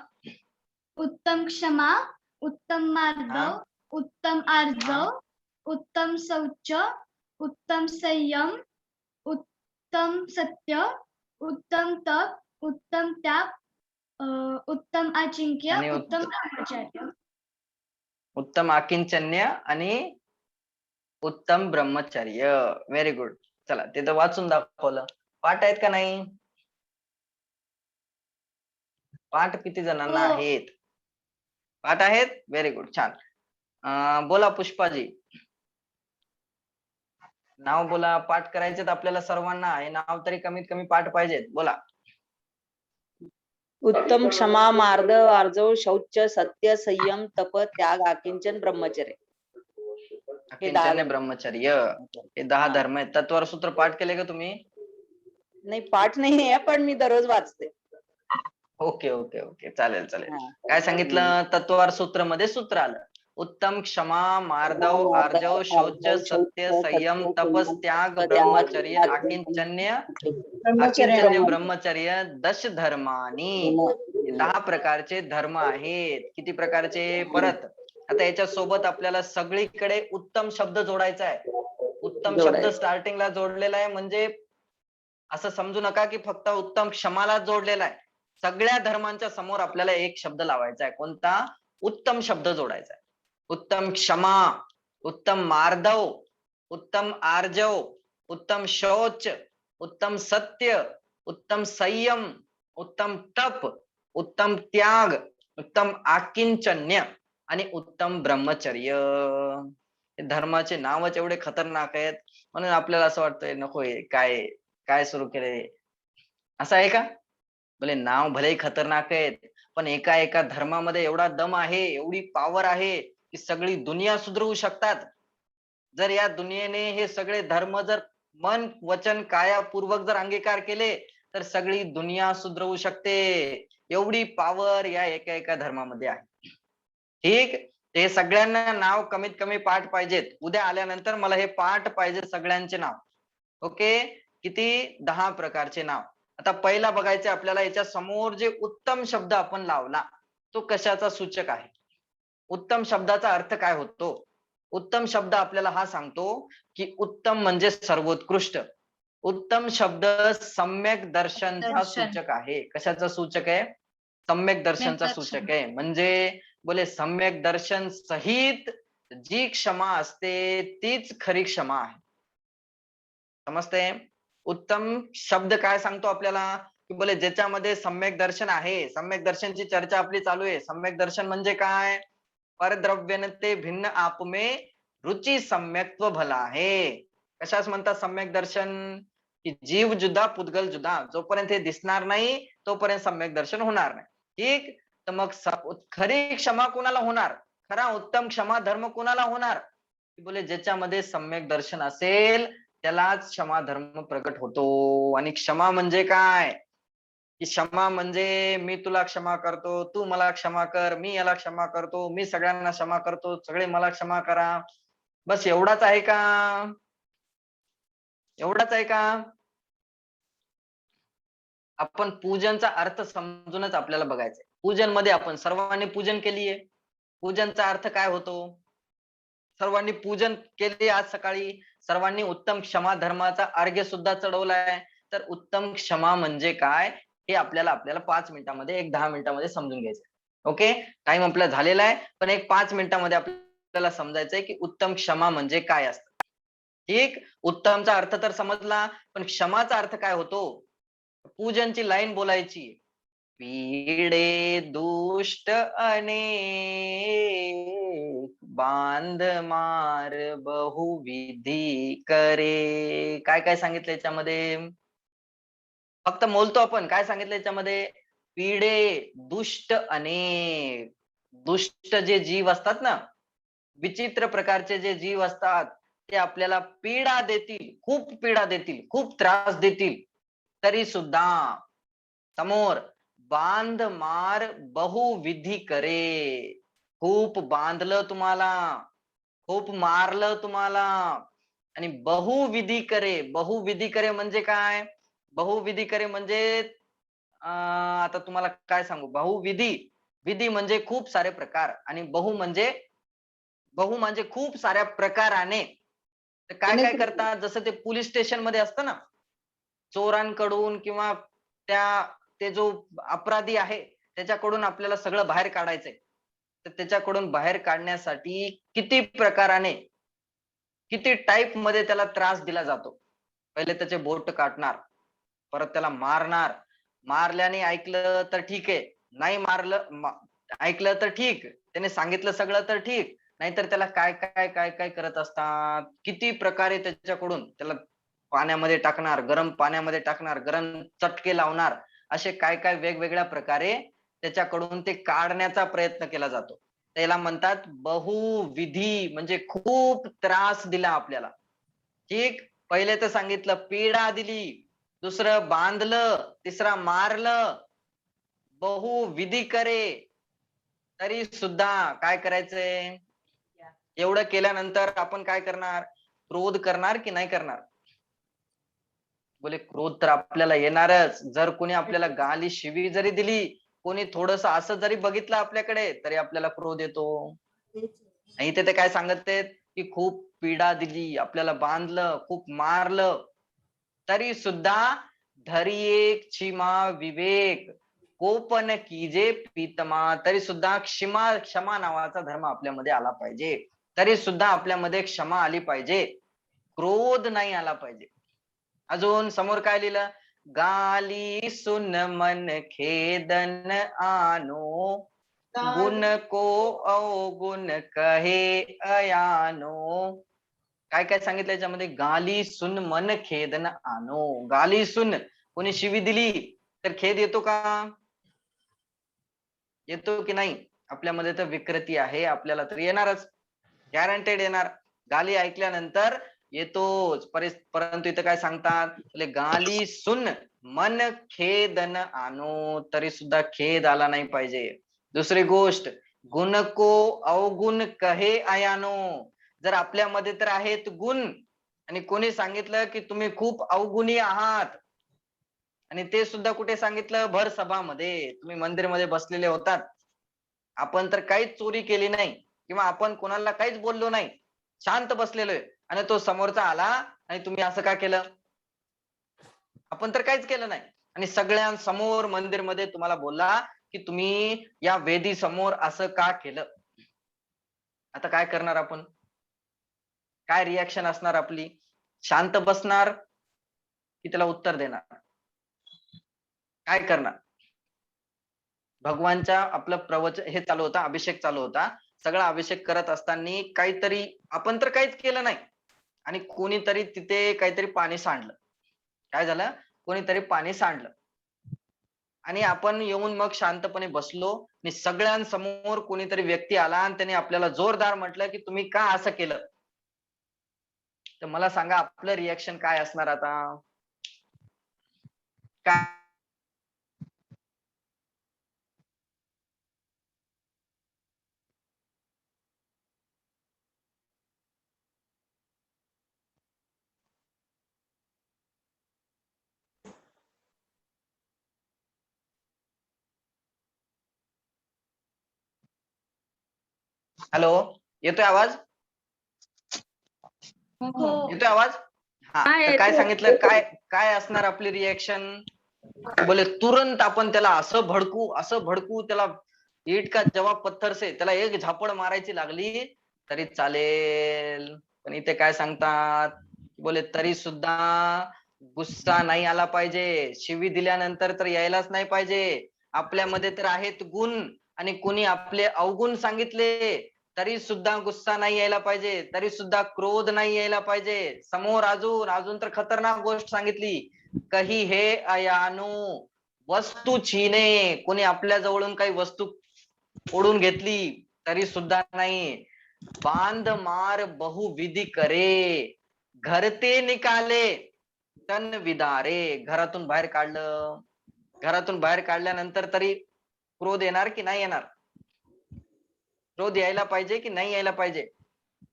D: उत्तम क्षमा, उत्तम
A: हा
D: मार्दव, उत्तम
A: हा
D: आर्जव, उत्तम शौच, उत्तम संयम, उत्तम सत्य, उत्तम तप, उत्तम त्याग, उत्तम अचिंक्य,
A: आणि
D: उत्तम ब्रह्मचर्य.
A: उत्तम आकिंचन्य आणि उत्तम ब्रह्मचर्य. Very good. चला, ते तर वाचून दाखवलं. पाठ आहेत का नाही? पाठ किती जणांना
D: हो.
A: आहेत? पाठ आहेत. व्हेरी गुड, छान. बोला पुष्पाजी. नाव बोला. पाठ करायचेत आपल्याला सर्वांना. हे नाव तरी कमीत कमी पाठ पाहिजेत. बोला.
C: उत्तम क्षमा, मार्दव, आर्जव, शौच, सत्य, संयम, तप, त्याग, आकिंचन, ब्रह्मचर्य.
A: आकिंचन्य, ब्रह्मचर्य. हे 10
C: हा.
A: धर्म आहेत. तत्वार सूत्र पाठ केले का तुम्ही?
C: नाही, पाठ नाही आहे, पण मी दररोज वाचते.
A: Okay, okay, okay. चालेल, चालेल.
C: हा.
A: काय सांगितलं? तत्वार सूत्र मध्ये सूत्र आलं. उत्तम क्षमा, मार्दव, आर्जव, शौच, सत्य, संयम, तपस, त्याग, ब्रह्मचर्य, आकिंचन्य, आकिंचन्य, ब्रह्मचर्य, दश धर्मानी. 10 प्रकारचे धर्म आहेत. किती प्रकारचे? परत आता याच्या सोबत आपल्याला सगळीकडे उत्तम शब्द जोडायचा आहे. उत्तम शब्द स्टार्टिंगला जोडलेला आहे. म्हणजे असं समजू नका की फक्त उत्तम क्षमाला जोडलेला आहे. सगळ्या धर्मांच्या समोर आपल्याला एक शब्द लावायचा आहे. कोणता? उत्तम शब्द जोडायचा आहे. उत्तम क्षमा, उत्तम मार्दव, उत्तम आर्जव, उत्तम शौच, उत्तम सत्य, उत्तम संयम, उत्तम तप, उत्तम त्याग, उत्तम आकिंचन्य आणि उत्तम ब्रह्मचर्य. हे धर्माचे नावच एवढे खतरनाक आहेत, म्हणून आपल्याला असं वाटतंय नकोय. काय काय सुरू केलंय? असं आहे का? भले नाव भले खतरनाक आहेत, पण एका एका धर्मामध्ये एवढा दम आहे, एवढी पॉवर आहे की सगळी दुनिया सुधरवू शकतात. जर या दुनियेने हे सगळे धर्म जर मन वचन कायापूर्वक जर अंगीकार केले तर सगळी दुनिया सुधरवू शकते. एवढी पॉवर या एका एका धर्मामध्ये आहे. ठीक. हे सगळ्यांना नाव कमीत कमी पाठ पाहिजेत. उद्या आल्यानंतर मला हे पाठ पाहिजे सगळ्यांचे नाव. ओके. किती? 10 प्रकारचे नाव. आता पहिला बघायचे आपल्याला. याच्या समोर जे उत्तम शब्द आपण लावला तो कशाचा सूचक आहे? उत्तम शब्दाचा अर्थ काय होतो? उत्तम शब्द आपल्याला हा सांगतो की उत्तम म्हणजे सर्वोत्कृष्ट. उत्तम शब्द सम्यक दर्शनचा सूचक आहे. कशाचा सूचक आहे? सम्यक दर्शनचा सूचक आहे. म्हणजे बोले सम्यक दर्शन सहित जी क्षमा असते तीच खरी क्षमा आहे. समजते? उत्तम शब्द काय सांगतो आपल्याला की बोले ज्याच्यामध्ये सम्यक दर्शन आहे. सम्यक दर्शनची चर्चा आपली चालू आहे. सम्यक दर्शन म्हणजे काय? परद्रव्यन ते भिन्न आपमे रुची सम्यक्त्व भला आहे. कशास म्हणतात सम्यक दर्शन? की जीव जुदा पुद्गल जुदा. जोपर्यंत हे दिसणार नाही तोपर्यंत सम्यक दर्शन होणार नाही. ठीक. तर मग खरी क्षमा कोणाला होणार? खरा उत्तम क्षमा धर्म कोणाला होणार? बोले ज्याच्यामध्ये सम्यक दर्शन असेल त्यालाच क्षमा धर्म प्रकट होतो. आणि क्षमा म्हणजे काय? की क्षमा म्हणजे मी तुला क्षमा करतो, तू मला क्षमा कर, मी याला क्षमा करतो, मी सगळ्यांना क्षमा करतो, सगळे मला क्षमा करा. बस एवढाच आहे का? एवढाच आहे का? आपण पूजनचा अर्थ समजूनच आपल्याला बघायचंय. पूजन मध्ये आपण सर्वांनी पूजन केलीये. पूजनचा अर्थ काय होतो? सर्वांनी पूजन केले. आज सकाळी सर्वांनी उत्तम क्षमा धर्माचा अर्घ्य सुद्धा चढवलाय. तर उत्तम क्षमा म्हणजे काय हे आपल्याला 5 मिनिटांमध्ये 10 मिनिटांमध्ये समजून घ्यायचं. ओके. टाइम आपला झालेला आहे, पण 5 मिनिटांमध्ये आपल्याला समजायचंय की उत्तम क्षमा म्हणजे काय असतं. ठीक. उत्तमचा अर्थ तर समजला, पण क्षमाचा अर्थ काय होतो? पूजनची लाईन बोलायची. पीडे दुष्ट अनेक बांध मार बहुविधी करे. काय काय सांगितलं याच्यामध्ये? फक्त बोलतो आपण, काय सांगितलं याच्यामध्ये? पीडे दुष्ट अनेक. दुष्ट जे जीव असतात ना, विचित्र प्रकारचे जे जीव असतात, ते आपल्याला पीडा देतील, खूप पीडा देतील, खूप त्रास देतील. तरी सुद्धा समोर बांध मार बहुविधी करे. खूप बांधलं तुम्हाला, खूप मारलं तुम्हाला, आणि बहुविधी करे. बहुविधी करे म्हणजे काय? बहुविधी करे म्हणजे आता तुम्हाला काय सांगू? बहुविधी, विधी म्हणजे खूप सारे प्रकार, आणि बहु म्हणजे खूप साऱ्या प्रकाराने. तर काय काय करतात, जसं ते पोलीस स्टेशन मध्ये असतं ना, चोरांकडून किंवा ते जो अपराधी आहे त्याच्याकडून आपल्याला सगळं बाहेर काढायचंय. तर त्याच्याकडून बाहेर काढण्यासाठी किती प्रकाराने, किती टाईप मध्ये त्याला त्रास दिला जातो. पहिले त्याचे बोट काटणार, परत त्याला मारणार. मारल्याने ऐकलं तर ठीक आहे, नाही ऐकलं तर ठीक, त्याने सांगितलं सगळं तर ठीक, नाहीतर त्याला काय काय काय काय करत असतात. किती प्रकारे त्याच्याकडून त्याला पाण्यामध्ये टाकणार, गरम पाण्यामध्ये टाकणार, गरम चटके लावणार, असे काय काय वेगवेगळ्या प्रकारे त्याच्याकडून ते काढण्याचा प्रयत्न केला जातो. त्याला म्हणतात बहुविधी, म्हणजे खूप त्रास दिला आपल्याला. ठीक, पहिले तर सांगितलं पीडा दिली, दुसरं बांधलं, तिसरा मारलं, बहुविधी करे. तरी सुद्धा काय करायचंय? एवढं केल्यानंतर आपण काय करणार? क्रोध करणार की नाही करणार? बोले क्रोध तर आपल्याला येणारच. जर कोणी आपल्याला गाली शिवी जरी दिली, कोणी थोडस असं जरी बघितलं आपल्याकडे, तरी आपल्याला क्रोध येतो. इथे ते काय सांगत आहेत की खूप पीडा दिली, आपल्याला बांधलं, खूप मारलं, तरी सुद्धा धैर्य क्षमा विवेक कोपन कीजे प्रीतमा. तरी सुद्धा क्षमा नावाचा धर्म आपल्यामध्ये आला पाहिजे. तरी सुद्धा आपल्यामध्ये क्षमा आली पाहिजे, क्रोध नाही आला पाहिजे. अजून समोर काय लिहिलं? गाली सुन मन खेदन आनो, गुण को अवगुण कहे अयानो. काय काय सांगितलं याच्यामध्ये? गाली सुन मन खेदन आनो. गाली सुन, कोणी शिवी दिली तर खेद येतो का? येतो की नाही? आपल्यामध्ये तर विकृती आहे, आपल्याला तर येणारच, गॅरंटेड येणार. गाली ऐकल्यानंतर येतोच. परंतु इथं काय सांगतात? गाली सुन मन खेदन आणो. तरी सुद्धा खेद आला नाही पाहिजे. दुसरी गोष्ट, गुण को अवगुण कहे आयानो. जर आपल्यामध्ये तर आहेत गुण, आणि कोणी सांगितलं की तुम्ही खूप अवगुणी आहात, आणि ते सुद्धा कुठे सांगितलं? भर सभामध्ये. तुम्ही मंदिरमध्ये बसलेले होतात, आपण तर काहीच चोरी केली नाही, किंवा आपण कोणाला काहीच बोललो नाही, शांत बसलेलोय, आणि तो समोरचा आला आणि तुम्ही असं का केलं? आपण तर काहीच केलं नाही, आणि सगळ्यांसमोर मंदिरमध्ये तुम्हाला बोलला की तुम्ही या वेदी समोर असं का केलं. आता काय करणार आपण? काय रिॲक्शन असणार आपली? शांत बसणार की त्याला उत्तर देणार? काय करणार? भगवानच्या आपलं प्रवचन हे चालू होता, अभिषेक चालू होता. सगळा अभिषेक करत असताना काहीतरी, आपण तर काहीच केलं नाही, आणि कोणीतरी तिथे काहीतरी पाणी सांडलं. काय झालं? कोणीतरी पाणी सांडलं, आणि आपण येऊन मग शांतपणे बसलो, आणि सगळ्यांसमोर कोणीतरी व्यक्ती आला आणि त्याने आपल्याला जोरदार म्हटलं की तुम्ही का असं केलं. तर मला सांगा, आपलं रिॲक्शन काय असणार आता? काय? हॅलो, येतोय आवाज?
D: हो.
A: येतोय आवाज? हा, तर काय सांगितलं? काय काय असणार आपली रिॲक्शन? बोले तुरंत आपण त्याला असं भडकू, त्याला ईट का जवाब पत्थर से, त्याला एक झापड मारायची लागली तरी चालेल. पण इथे काय सांगतात? बोले तरी सुद्धा गुस्सा नाही आला पाहिजे. शिवी दिल्यानंतर तर यायलाच नाही पाहिजे. आपल्यामध्ये तर आहेत गुण आणि कोणी आपले अवगुण सांगितले तरी सुद्धा गुस्सा नाही यायला पाहिजे, तरी सुद्धा क्रोध नाही यायला पाहिजे. समोर अजून तर खतरनाक गोष्ट सांगितली, कही हे अयानो वस्तू छीने, कोणी आपल्या जवळून काही वस्तू ओढून घेतली तरी सुद्धा नाही. बांध मार बहुविधी करे, घरते निकाले तन विदारे, घरातून बाहेर काढलं, घरातून बाहेर काढल्यानंतर तरी क्रोध येणार की नाही येणार? क्रोध यायला पाहिजे की नाही यायला पाहिजे?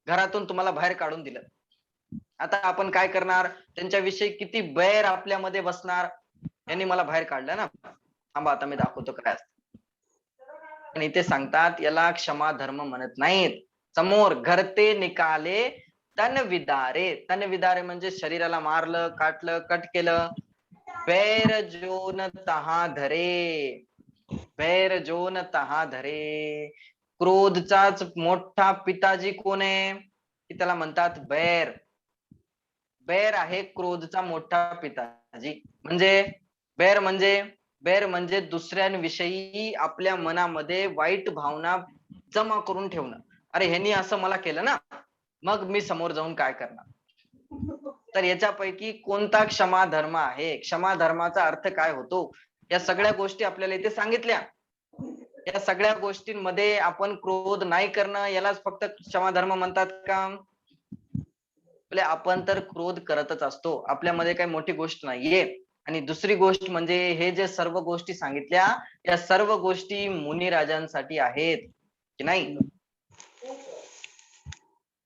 A: घरातून तुम्हाला बाहेर काढून दिलं, आता आपण काय करणार? त्यांच्याविषयी किती बैर आपल्यामध्ये बसणार, यांनी मला बाहेर काढलं ना, थांबा आता मी दाखवतो काय असतं. पण इथे सांगतात याला क्षमा धर्म म्हणत नाहीत. समोर घरते निकाले तन विदारे, तन विदारे म्हणजे शरीराला मारलं, काटलं, कट केलं. बैर जोन तहा धरे, बैर जोन तहा धरे, क्रोधचाच मोठा पिताजी कोण आहे की त्याला म्हणतात बैर. बैर आहे क्रोधचा मोठा पिताजी. म्हणजे बैर म्हणजे दुसऱ्यांविषयी आपल्या मनामध्ये वाईट भावना जमा करून ठेवणं. अरे ह्यांनी असं मला केलं ना, मग मी समोर जाऊन काय करणार? तर याच्यापैकी कोणता क्षमा धर्म आहे? क्षमा धर्माचा अर्थ काय होतो? या सगळ्या गोष्टी आपल्याला इथे सांगितल्या. या सगळ्या गोष्टींमध्ये आपण क्रोध नाही करणं यालाच फक्त क्षमा धर्म म्हणतात का? आपण तर क्रोध करतच असतो, आपल्यामध्ये काही मोठी गोष्ट नाहीये. आणि दुसरी गोष्ट म्हणजे हे जे सर्व गोष्टी सांगितल्या, या सर्व गोष्टी मुनिराजांसाठी आहेत की नाही?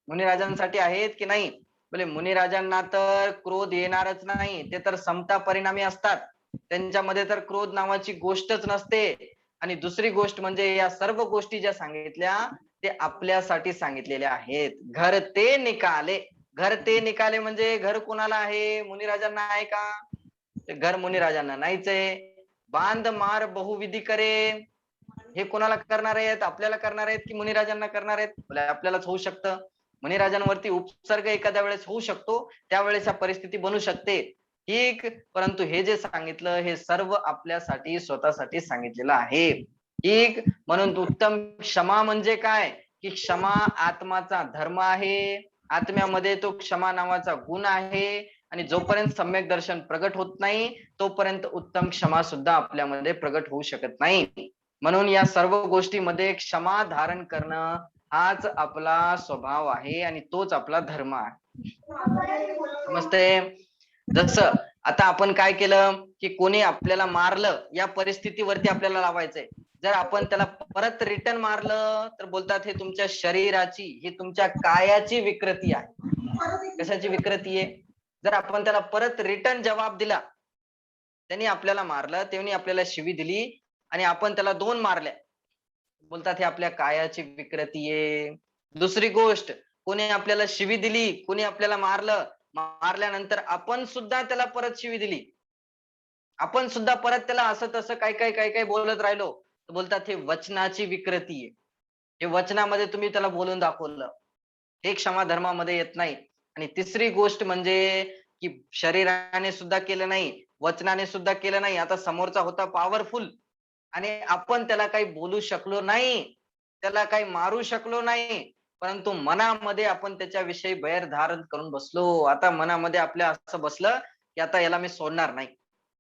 A: मुनिराजांसाठी आहेत की नाही? बोले मुनिराजांना तर क्रोध येणारच नाही, ते तर समता परिणामी असतात, त्यांच्यामध्ये तर क्रोध नावाची गोष्टच नसते. आणि दुसरी गोष्ट म्हणजे या सर्व गोष्टी ज्या सांगितल्या ते आपल्यासाठी सांगितलेल्या आहेत. घर ते निकाले, घर ते निकाले म्हणजे घर कोणाला आहे? मुनिराजांना आहे का? ते घर मुनिराजांना नाहीच आहे. बांध मार बहुविधी करे, हे कोणाला करणार आहेत? आपल्याला करणार आहेत की मुनिराजांना करणार आहेत? आपल्यालाच होऊ शकतं. मुनिराजांवरती उपसर्ग एखाद्या वेळेस होऊ शकतो, त्यावेळेस या परिस्थिती बनू शकते, ठीक. परंतु हे जे सांगितलं हे सर्व आपल्यासाठी स्वतःसाठी सांगितलेलं आहे, ठीक. म्हणून उत्तम क्षमा म्हणजे काय की क्षमा आत्माचा धर्म आहे, आत्म्यामध्ये तो क्षमा नावाचा गुण आहे. आणि जोपर्यंत सम्यक दर्शन प्रगट होत नाही तोपर्यंत उत्तम क्षमा सुद्धा आपल्यामध्ये प्रगट होऊ शकत नाही. म्हणून या सर्व गोष्टीमध्ये क्षमा धारण करणं हाच आपला स्वभाव आहे आणि तोच आपला धर्म आहे. समजते? जसं आता आपण काय केलं की कोणी आपल्याला मारलं, या परिस्थितीवरती आपल्याला लावायचंय. जर आपण त्याला परत रिटर्न मारलं तर बोलतात हे तुमच्या शरीराची, ही तुमच्या कायाची विकृती आहे. कशाची विकृती आहे? जर आपण त्याला परत रिटर्न जवाब दिला, त्यांनी आपल्याला मारलं, त्यांनी आपल्याला शिवी दिली आणि आपण त्याला 2 मारल्या, बोलतात हे आपल्या कायाची विकृती आहे. दुसरी गोष्ट, कोणी आपल्याला शिवी दिली, कोणी आपल्याला मारलं, मारल्यानंतर आपण सुद्धा त्याला परत शिवी दिली, आपण सुद्धा परत त्याला असं तसं काय बोलत राहिलो, बोलतात हे वचनाची विकृती आहे. हे वचनामध्ये तुम्ही त्याला बोलून दाखवलं, हे क्षमा धर्मामध्ये येत नाही. आणि तिसरी गोष्ट म्हणजे की शरीराने सुद्धा केलं नाही, वचनाने सुद्धा केलं नाही. आता समोरचा होता पॉवरफुल आणि आपण त्याला काही बोलू शकलो नाही, त्याला काही मारू शकलो नाही, परंतु मनामध्ये आपण त्याच्याविषयी बैर धारण करून बसलो. आता मनामध्ये आपल्या असं बसलं की आता याला मी सोडणार नाही,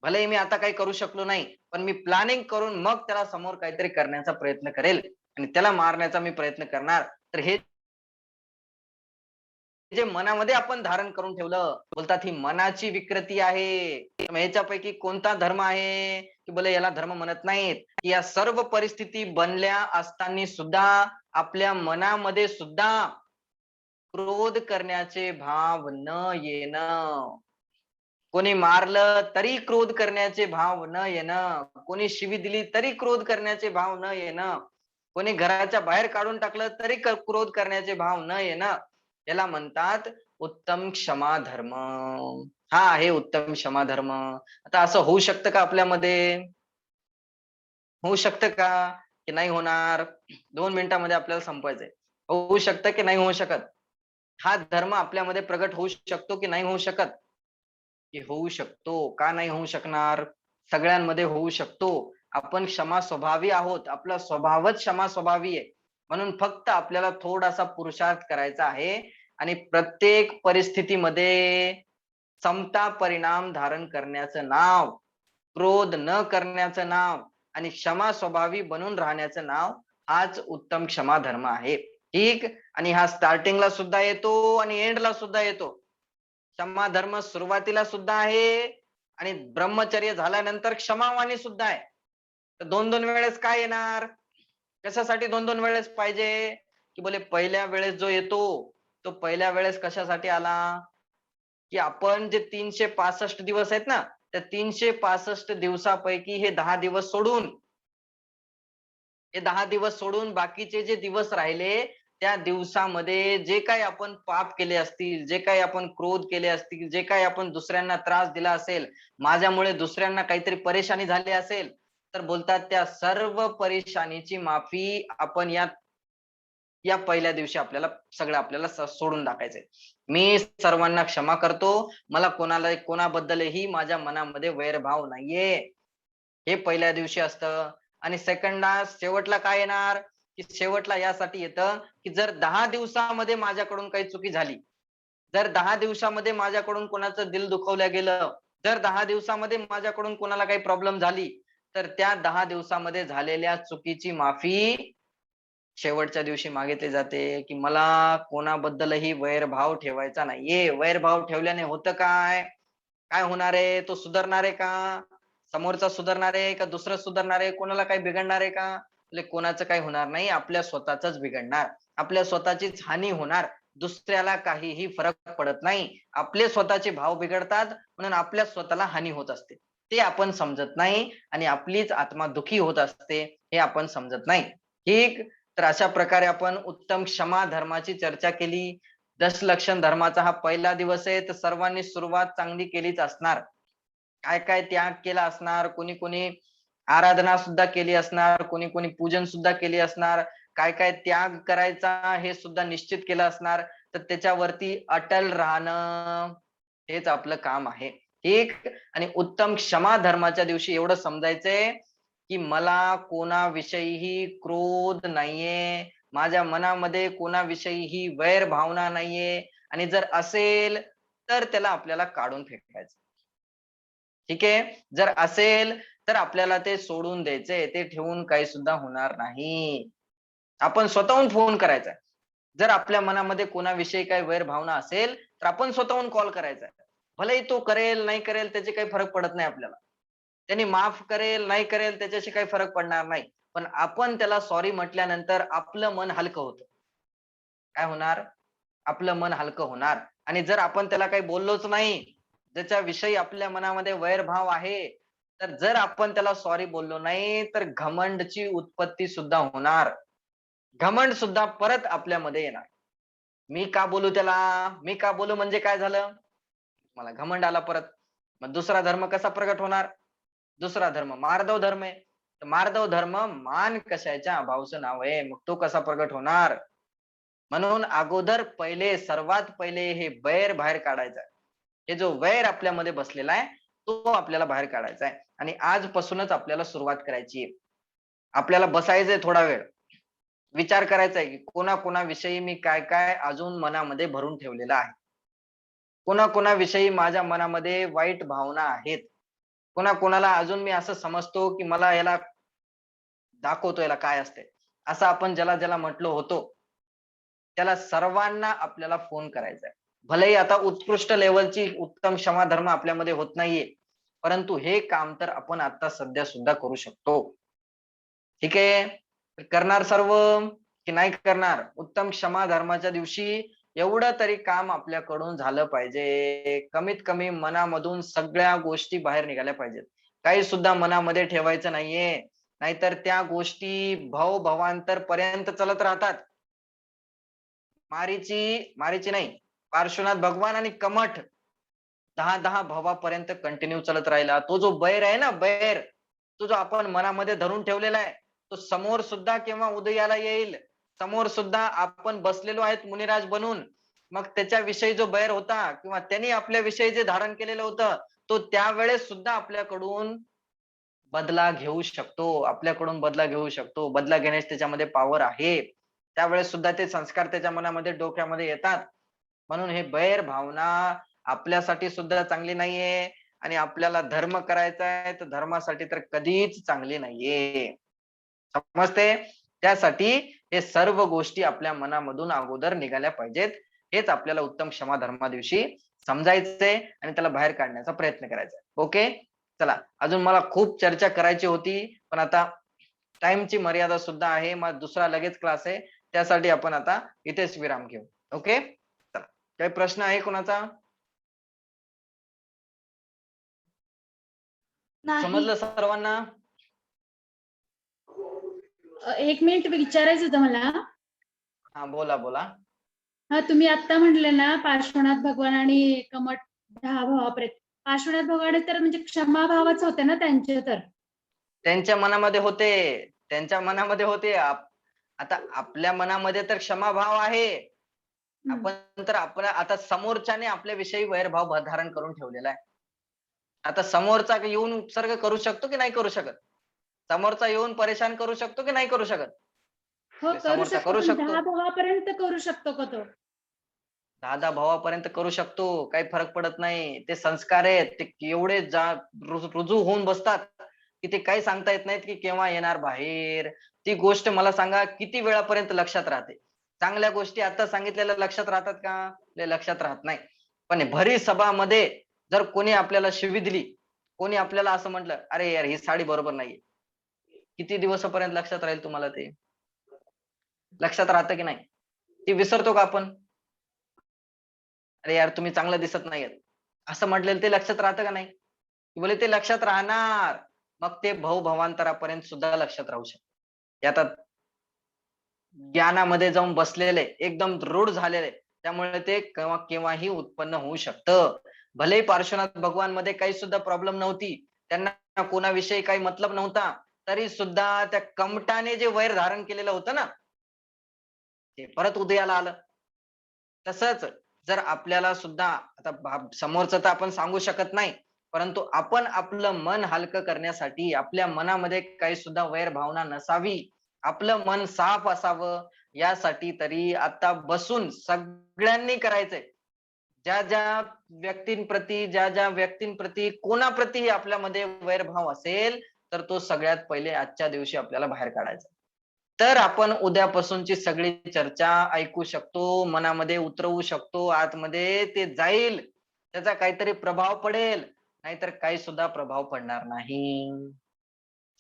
A: भले मी आता काही करू शकलो नाही, पण मी प्लॅनिंग करून मग त्याला समोर काहीतरी करण्याचा प्रयत्न करेल आणि त्याला मारण्याचा मी प्रयत्न करणार. तर हे जे मनामध्ये आपण धारण करून ठेवलं, बोलतात ही मनाची विकृती आहे. ह्याच्यापैकी कोणता धर्म आहे की बोले याला धर्म म्हणत नाहीत? या सर्व परिस्थिती बनल्या असताना सुद्धा आपल्या मनामध्ये सुद्धा क्रोध करण्याचे भाव न येणं, कोणी मारलं तरी क्रोध करण्याचे भाव न येणं, कोणी शिवी दिली तरी क्रोध करण्याचे भाव न येणं, कोणी घराच्या बाहेर काढून टाकलं तरी क्रोध करण्याचे भाव न येणं, याला म्हणतात उत्तम क्षमा धर्म. हा आहे उत्तम क्षमा धर्म. आता असं होऊ शकतं का आपल्यामध्ये? होऊ शकतं का की नाही होणार? 2 मिनिटांमध्ये आपल्याला संपवायचंय. होऊ शकतं की नाही होऊ शकत? हा धर्म आपल्यामध्ये प्रगट होऊ शकतो की नाही होऊ शकत? की होऊ शकतो. का नाही होऊ शकणार? सगळ्यांमध्ये होऊ शकतो. आपण क्षमा स्वभावी आहोत, आपला स्वभावच क्षमा स्वभावी आहे. म्हणून फक्त आपल्याला थोडासा पुरुषार्थ करायचा आहे आणि प्रत्येक परिस्थितीमध्ये समता परिणाम धारण करण्याचं नाव, क्रोध न करण्याचं नाव आणि क्षमा स्वभावी बनून राहण्याचं नाव हाच उत्तम क्षमा धर्म आहे. ठीक. आणि हा स्टार्टिंगला सुद्धा येतो आणि एंडला सुद्धा येतो. क्षमा धर्म सुरुवातीला सुद्धा आहे आणि ब्रह्मचर्य झाल्यानंतर क्षमावाणी सुद्धा आहे. तर दोन दोन वेळेस काय येणार? कशासाठी दोन दोन वेळेस पाहिजे? की बोले पहिल्या वेळेस जो येतो तो पहिल्या वेळेस कशासाठी आला? की आपण जे 365 दिवस आहेत ना, त्या 365 दिवसापैकी हे 10 दिवस सोडून, हे 10 दिवस सोडून बाकीचे जे दिवस राहिले त्या दिवसामध्ये जे काही आपण पाप केले असतील, जे काही आपण क्रोध केले असतील, जे काही आपण दुसऱ्यांना त्रास दिला असेल, माझ्यामुळे दुसऱ्यांना काहीतरी परेशानी झाली असेल, तर बोलतात त्या सर्व परेशानीची माफी आपण या पहिल्या दिवशी आपल्याला सोडून टाकायचंय. मी सर्वांना क्षमा करतो. मला कोणाबद्दलही माझ्या मनामध्ये वैरभाव नाहीये. हे पहिल्या दिवशी असतं. आणि सेकंडला शेवटला काय येणार? की शेवटला यासाठी येतं की जर 10 दिवसामध्ये माझ्याकडून काही चुकी झाली, जर 10 दिवसामध्ये माझ्याकडून कोणाचं दिल दुखवलं गेलं, जर 10 दिवसामध्ये माझ्याकडून कोणाला काही प्रॉब्लेम झाली, तर त्या 10 दिवसामध्ये झालेल्या चुकीची माफी शेवटच्या दिवशी मागितली जाते. की मला कोणाबद्दलही वैरभाव ठेवायचा नाहीये. वैरभाव ठेवल्याने होतं काय? काय होणार आहे? तो सुधारणार आहे का? समोरचा सुधारणार आहे का दुसरं सुधारणार आहे? कोणाला काही बिघडणार आहे का? म्हणजे कोणाचं काही होणार नाही. आपल्या स्वतःच बिघडणार, आपल्या स्वतःचीच हानी होणार. दुसऱ्याला काहीही फरक पडत नाही. आपले स्वतःचे भाव बिघडतात म्हणून आपल्या स्वतःला हानी होत असते. ते आपण समजत नाही आणि आपलीच आत्मा दुखी होत असते, हे आपण समजत नाही. ठीक. तर अशा प्रकारे आपण उत्तम क्षमा धर्माची चर्चा केली. दशलक्षण धर्माचा हा पहिला दिवस आहे, तर सर्वांनी सुरुवात चांगली केलीच असणार. काय काय त्याग केला असणार, कोणी कोणी आराधना सुद्धा केली असणार, कोणी कोणी पूजन सुद्धा केली असणार, काय काय त्याग करायचा हे सुद्धा निश्चित केलं असणार. तर त्याच्यावरती अटल राहणं हेच आपलं काम आहे. ठीक. आणि उत्तम क्षमा धर्माच्या दिवशी एवढं समजायचंय की मला कोणाविषयीही क्रोध नाहीये, माझ्या मनामध्ये कोणाविषयीही वैर भावना नाहीये आणि जर असेल तर त्याला आपल्याला काढून फेकायचं. ठीक आहे. जर असेल तर आपल्याला ते सोडून द्यायचंय, ते ठेवून काही सुद्धा होणार नाही. आपण स्वतःहून फोन करायचा. जर आपल्या मनामध्ये कोणाविषयी काही वैर भावना असेल तर आपण स्वतःहून कॉल करायचा. भलेही तो करेल नाही करेल त्याचे काही फरक पडत नाही आपल्याला. त्यांनी माफ करेल नाही करेल त्याच्याशी काही फरक पडणार नाही. पण आपण त्याला सॉरी म्हटल्यानंतर आपलं मन हलकं होतं. काय होणार? आपलं मन हलकं होणार. आणि जर आपण त्याला काही बोललोच नाही, ज्याच्याविषयी आपल्या मनामध्ये वैरभाव आहे, तर जर आपण त्याला सॉरी बोललो नाही तर घमंडची उत्पत्ती सुद्धा होणार. घमंड सुद्धा परत आपल्यामध्ये येणार. मी का बोलू त्याला? मी का बोलू म्हणजे काय झालं? मला घमंड आला परत. मग दुसरा धर्म कसा प्रगट होणार? दुसरा धर्म मार्दव धर्म आहे. तर मार्दव धर्म मान कशाच्या अभावचं नाव आहे, मग तो कसा प्रगट होणार? म्हणून अगोदर सर्वात पहिले हे वैर बाहेर काढायचा आहे. हे जो वैर आपल्यामध्ये बसलेला आहे तो आपल्याला बाहेर काढायचा आहे आणि आजपासूनच आपल्याला सुरुवात करायची आहे. आपल्याला बसायचंय थोडा वेळ, विचार करायचा आहे की कोणाकोणाविषयी मी काय काय अजून मनामध्ये भरून ठेवलेलं आहे, कोणाकोणाविषयी माझ्या मनामध्ये वाईट भावना आहेत, कोणाकोणाला अजून मी असं समजतो की मला याला दाखवतो याला काय असते. असं आपण ज्याला ज्याला म्हटलो होतो त्याला सर्वांना आपल्याला फोन करायचा आहे. भलेही आता उत्कृष्ट लेवलची उत्तम क्षमा धर्म आपल्यामध्ये होत नाहीये, परंतु हे काम तर आपण आता सध्या सुद्धा करू शकतो. ठीक आहे. करणार सर्व की नाही करणार? उत्तम क्षमा धर्माच्या दिवशी एवढं तरी काम आपल्याकडून झालं पाहिजे. कमीत कमी मनामधून सगळ्या गोष्टी बाहेर निघाल्या पाहिजेत. काही सुद्धा मनामध्ये ठेवायचं नाहीये. नाहीतर त्या गोष्टी भवभवांतर पर्यंत चालत राहतात. मारीची नाही, पार्श्वनाथ भगवान आणि कमठ 10 भवापर्यंत कंटिन्यू चालत राहिला. तो जो बैर आहे ना बैर, तो जो आपण मनामध्ये धरून ठेवलेला आहे, तो समोर सुद्धा केव्हा उदयाला येईल. समोर सुद्धा आपण बसलेलो आहेत मुनिराज बनून. मग त्याच्याविषयी जो बैर होता किंवा त्यांनी आपल्याविषयी जे धारण केलेलं होतं, तो त्यावेळेस सुद्धा आपल्याकडून बदला घेऊ शकतो, आपल्याकडून बदला घेऊ शकतो, बदला घेण्याची त्याच्यामध्ये पॉवर आहे. त्यावेळेस सुद्धा ते संस्कार त्याच्या मनामध्ये डोक्यामध्ये येतात. म्हणून हे बैर भावना आपल्यासाठी सुद्धा चांगली नाहीये आणि आपल्याला धर्म करायचा आहे तर धर्मासाठी तर कधीच चांगली नाहीये. समजते? त्यासाठी हे सर्व गोष्टी आपल्या मनामधून अगोदर निघाल्या पाहिजेत. हेच आपल्याला उत्तम क्षमा धर्मा दिवशी समजायचंय आणि त्याला बाहेर काढण्याचा प्रयत्न करायचा. ओके, चला अजून मला खूप चर्चा करायची होती पण आता टाइमची मर्यादा सुद्धा आहे. मग दुसरा लगेच क्लास आहे, त्यासाठी आपण आता इथेच विराम घेऊ. ओके, चला काही प्रश्न आहे कोणाचा?
D: नाही.
A: समजलं सर्वांना?
E: एक मिनिट विचारायचं होतं मला.
A: हा बोला बोला.
E: हा, तुम्ही आता म्हटले ना पार्श्वनाथ भगवान आणि कमठ 10 भावाप्रेत. पार्श्वनाथ भगवान तर म्हणजे क्षमा भावाच होते ना त्यांचे तर.
A: त्यांच्या मनामध्ये होते, त्यांच्या मनामध्ये होते. आता आपल्या मनामध्ये तर क्षमाभाव आहे. आपण तर आपल्या आता समोरच्याने आपल्या विषयी वैरभाव धारण करून ठेवलेला आहे. आता समोरचा येऊन उपसर्ग करू शकतो की नाही करू शकत? समोरचा येऊन परेशान करू शकतो की नाही करू शकत?
E: हो, करू
A: समोरचा
E: शकतो,
A: करू
E: पण
A: शकतो.
E: 10 भावापर्यंत करू शकतो का तो?
A: 10 भावापर्यंत करू शकतो, काही फरक पडत नाही. ते संस्कार आहेत, ते एवढे रुजू होऊन बसतात की ते काही सांगता येत नाहीत की केव्हा येणार बाहेर. ती गोष्ट मला सांगा किती वेळापर्यंत लक्षात राहते? चांगल्या गोष्टी आता सांगितलेल्या लक्षात राहतात का? लक्षात राहत नाही. पण भरी सभामध्ये जर कोणी आपल्याला शिवी दिली, कोणी आपल्याला असं म्हटलं, अरे यार ही साडी बरोबर नाहीये, किती दिवसापर्यंत लक्षात राहील तुम्हाला? ते लक्षात राहतं की नाही? ती विसरतो का आपण? अरे यार तुम्ही चांगलं दिसत नाहीयेत असं म्हटलेलं ते लक्षात राहतं का नाही? बोले ते लक्षात राहणार. मग ते भावांतरापर्यंत सुद्धा लक्षात राहू शकते. आता ज्ञानामध्ये जाऊन बसलेले एकदम रूढ झालेले, त्यामुळे ते केव्हाही उत्पन्न होऊ शकतं. भले पार्श्वनाथ भगवान मध्ये काही सुद्धा प्रॉब्लेम नव्हती, त्यांना कोणाविषयी काही मतलब नव्हता, तरी सुद्धा त्या कमठाने जे वैर धारण केलेलं होतं ना, ते परत उदयाला आलं. तसंच जर आपल्याला सुद्धा आता समोरचं तर आपण सांगू शकत नाही, परंतु आपण आपलं मन हलकं करण्यासाठी आपल्या मनामध्ये काही सुद्धा वैर भावना नसावी, आपलं मन साफ असावं, यासाठी तरी आता बसून सगळ्यांनी करायचंय. ज्या ज्या व्यक्तींप्रती कोणाप्रती आपल्यामध्ये वैरभाव असेल तर तो सगळ्यात पहिले आजच्या दिवशी आपल्याला बाहेर काढायचा. तर आपण उद्यापासूनची सगळी चर्चा ऐकू शकतो, मनामध्ये उतरवू शकतो, आतमध्ये ते जाईल, त्याचा काहीतरी प्रभाव पडेल, नाहीतर काही सुद्धा प्रभाव पडणार नाही.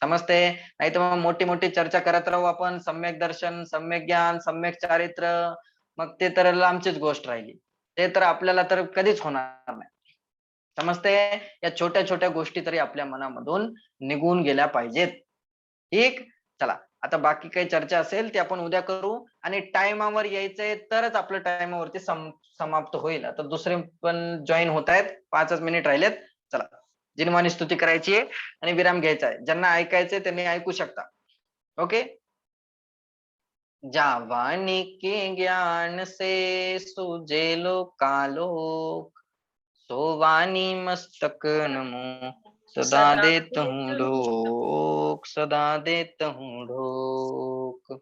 A: समजते? नाही तर मग मोठी मोठी चर्चा करत राहू आपण, सम्यक दर्शन, सम्यक ज्ञान, सम्यक चारित्र्य, मग ते तर लांबचीच गोष्ट राहिली. ते तर आपल्याला तर कधीच होणार नाही. समजते? या छोट्या छोट्या गोष्टी तरी आपल्या मनामधून निघून गेल्या पाहिजेत. ठीक, चला आता बाकी काही चर्चा असेल ती आपण उद्या करू आणि टाइमावर यायचंय तरच आपलं टाइमावरती समाप्त होईल. आता दुसरे पण जॉईन होत आहेत, 5च मिनिट राहिलेत. चला जिनवानी स्तुती करायची आहे आणि विराम घ्यायचा आहे. ज्यांना ऐकायचंय त्यांनी ऐकू शकता. ओके, जावानी के ज्ञान से सुजेलो कालोक, सोवानी मस्तक नमो सदा देत हूँ ढोक, सदा देत हूँ ढोक.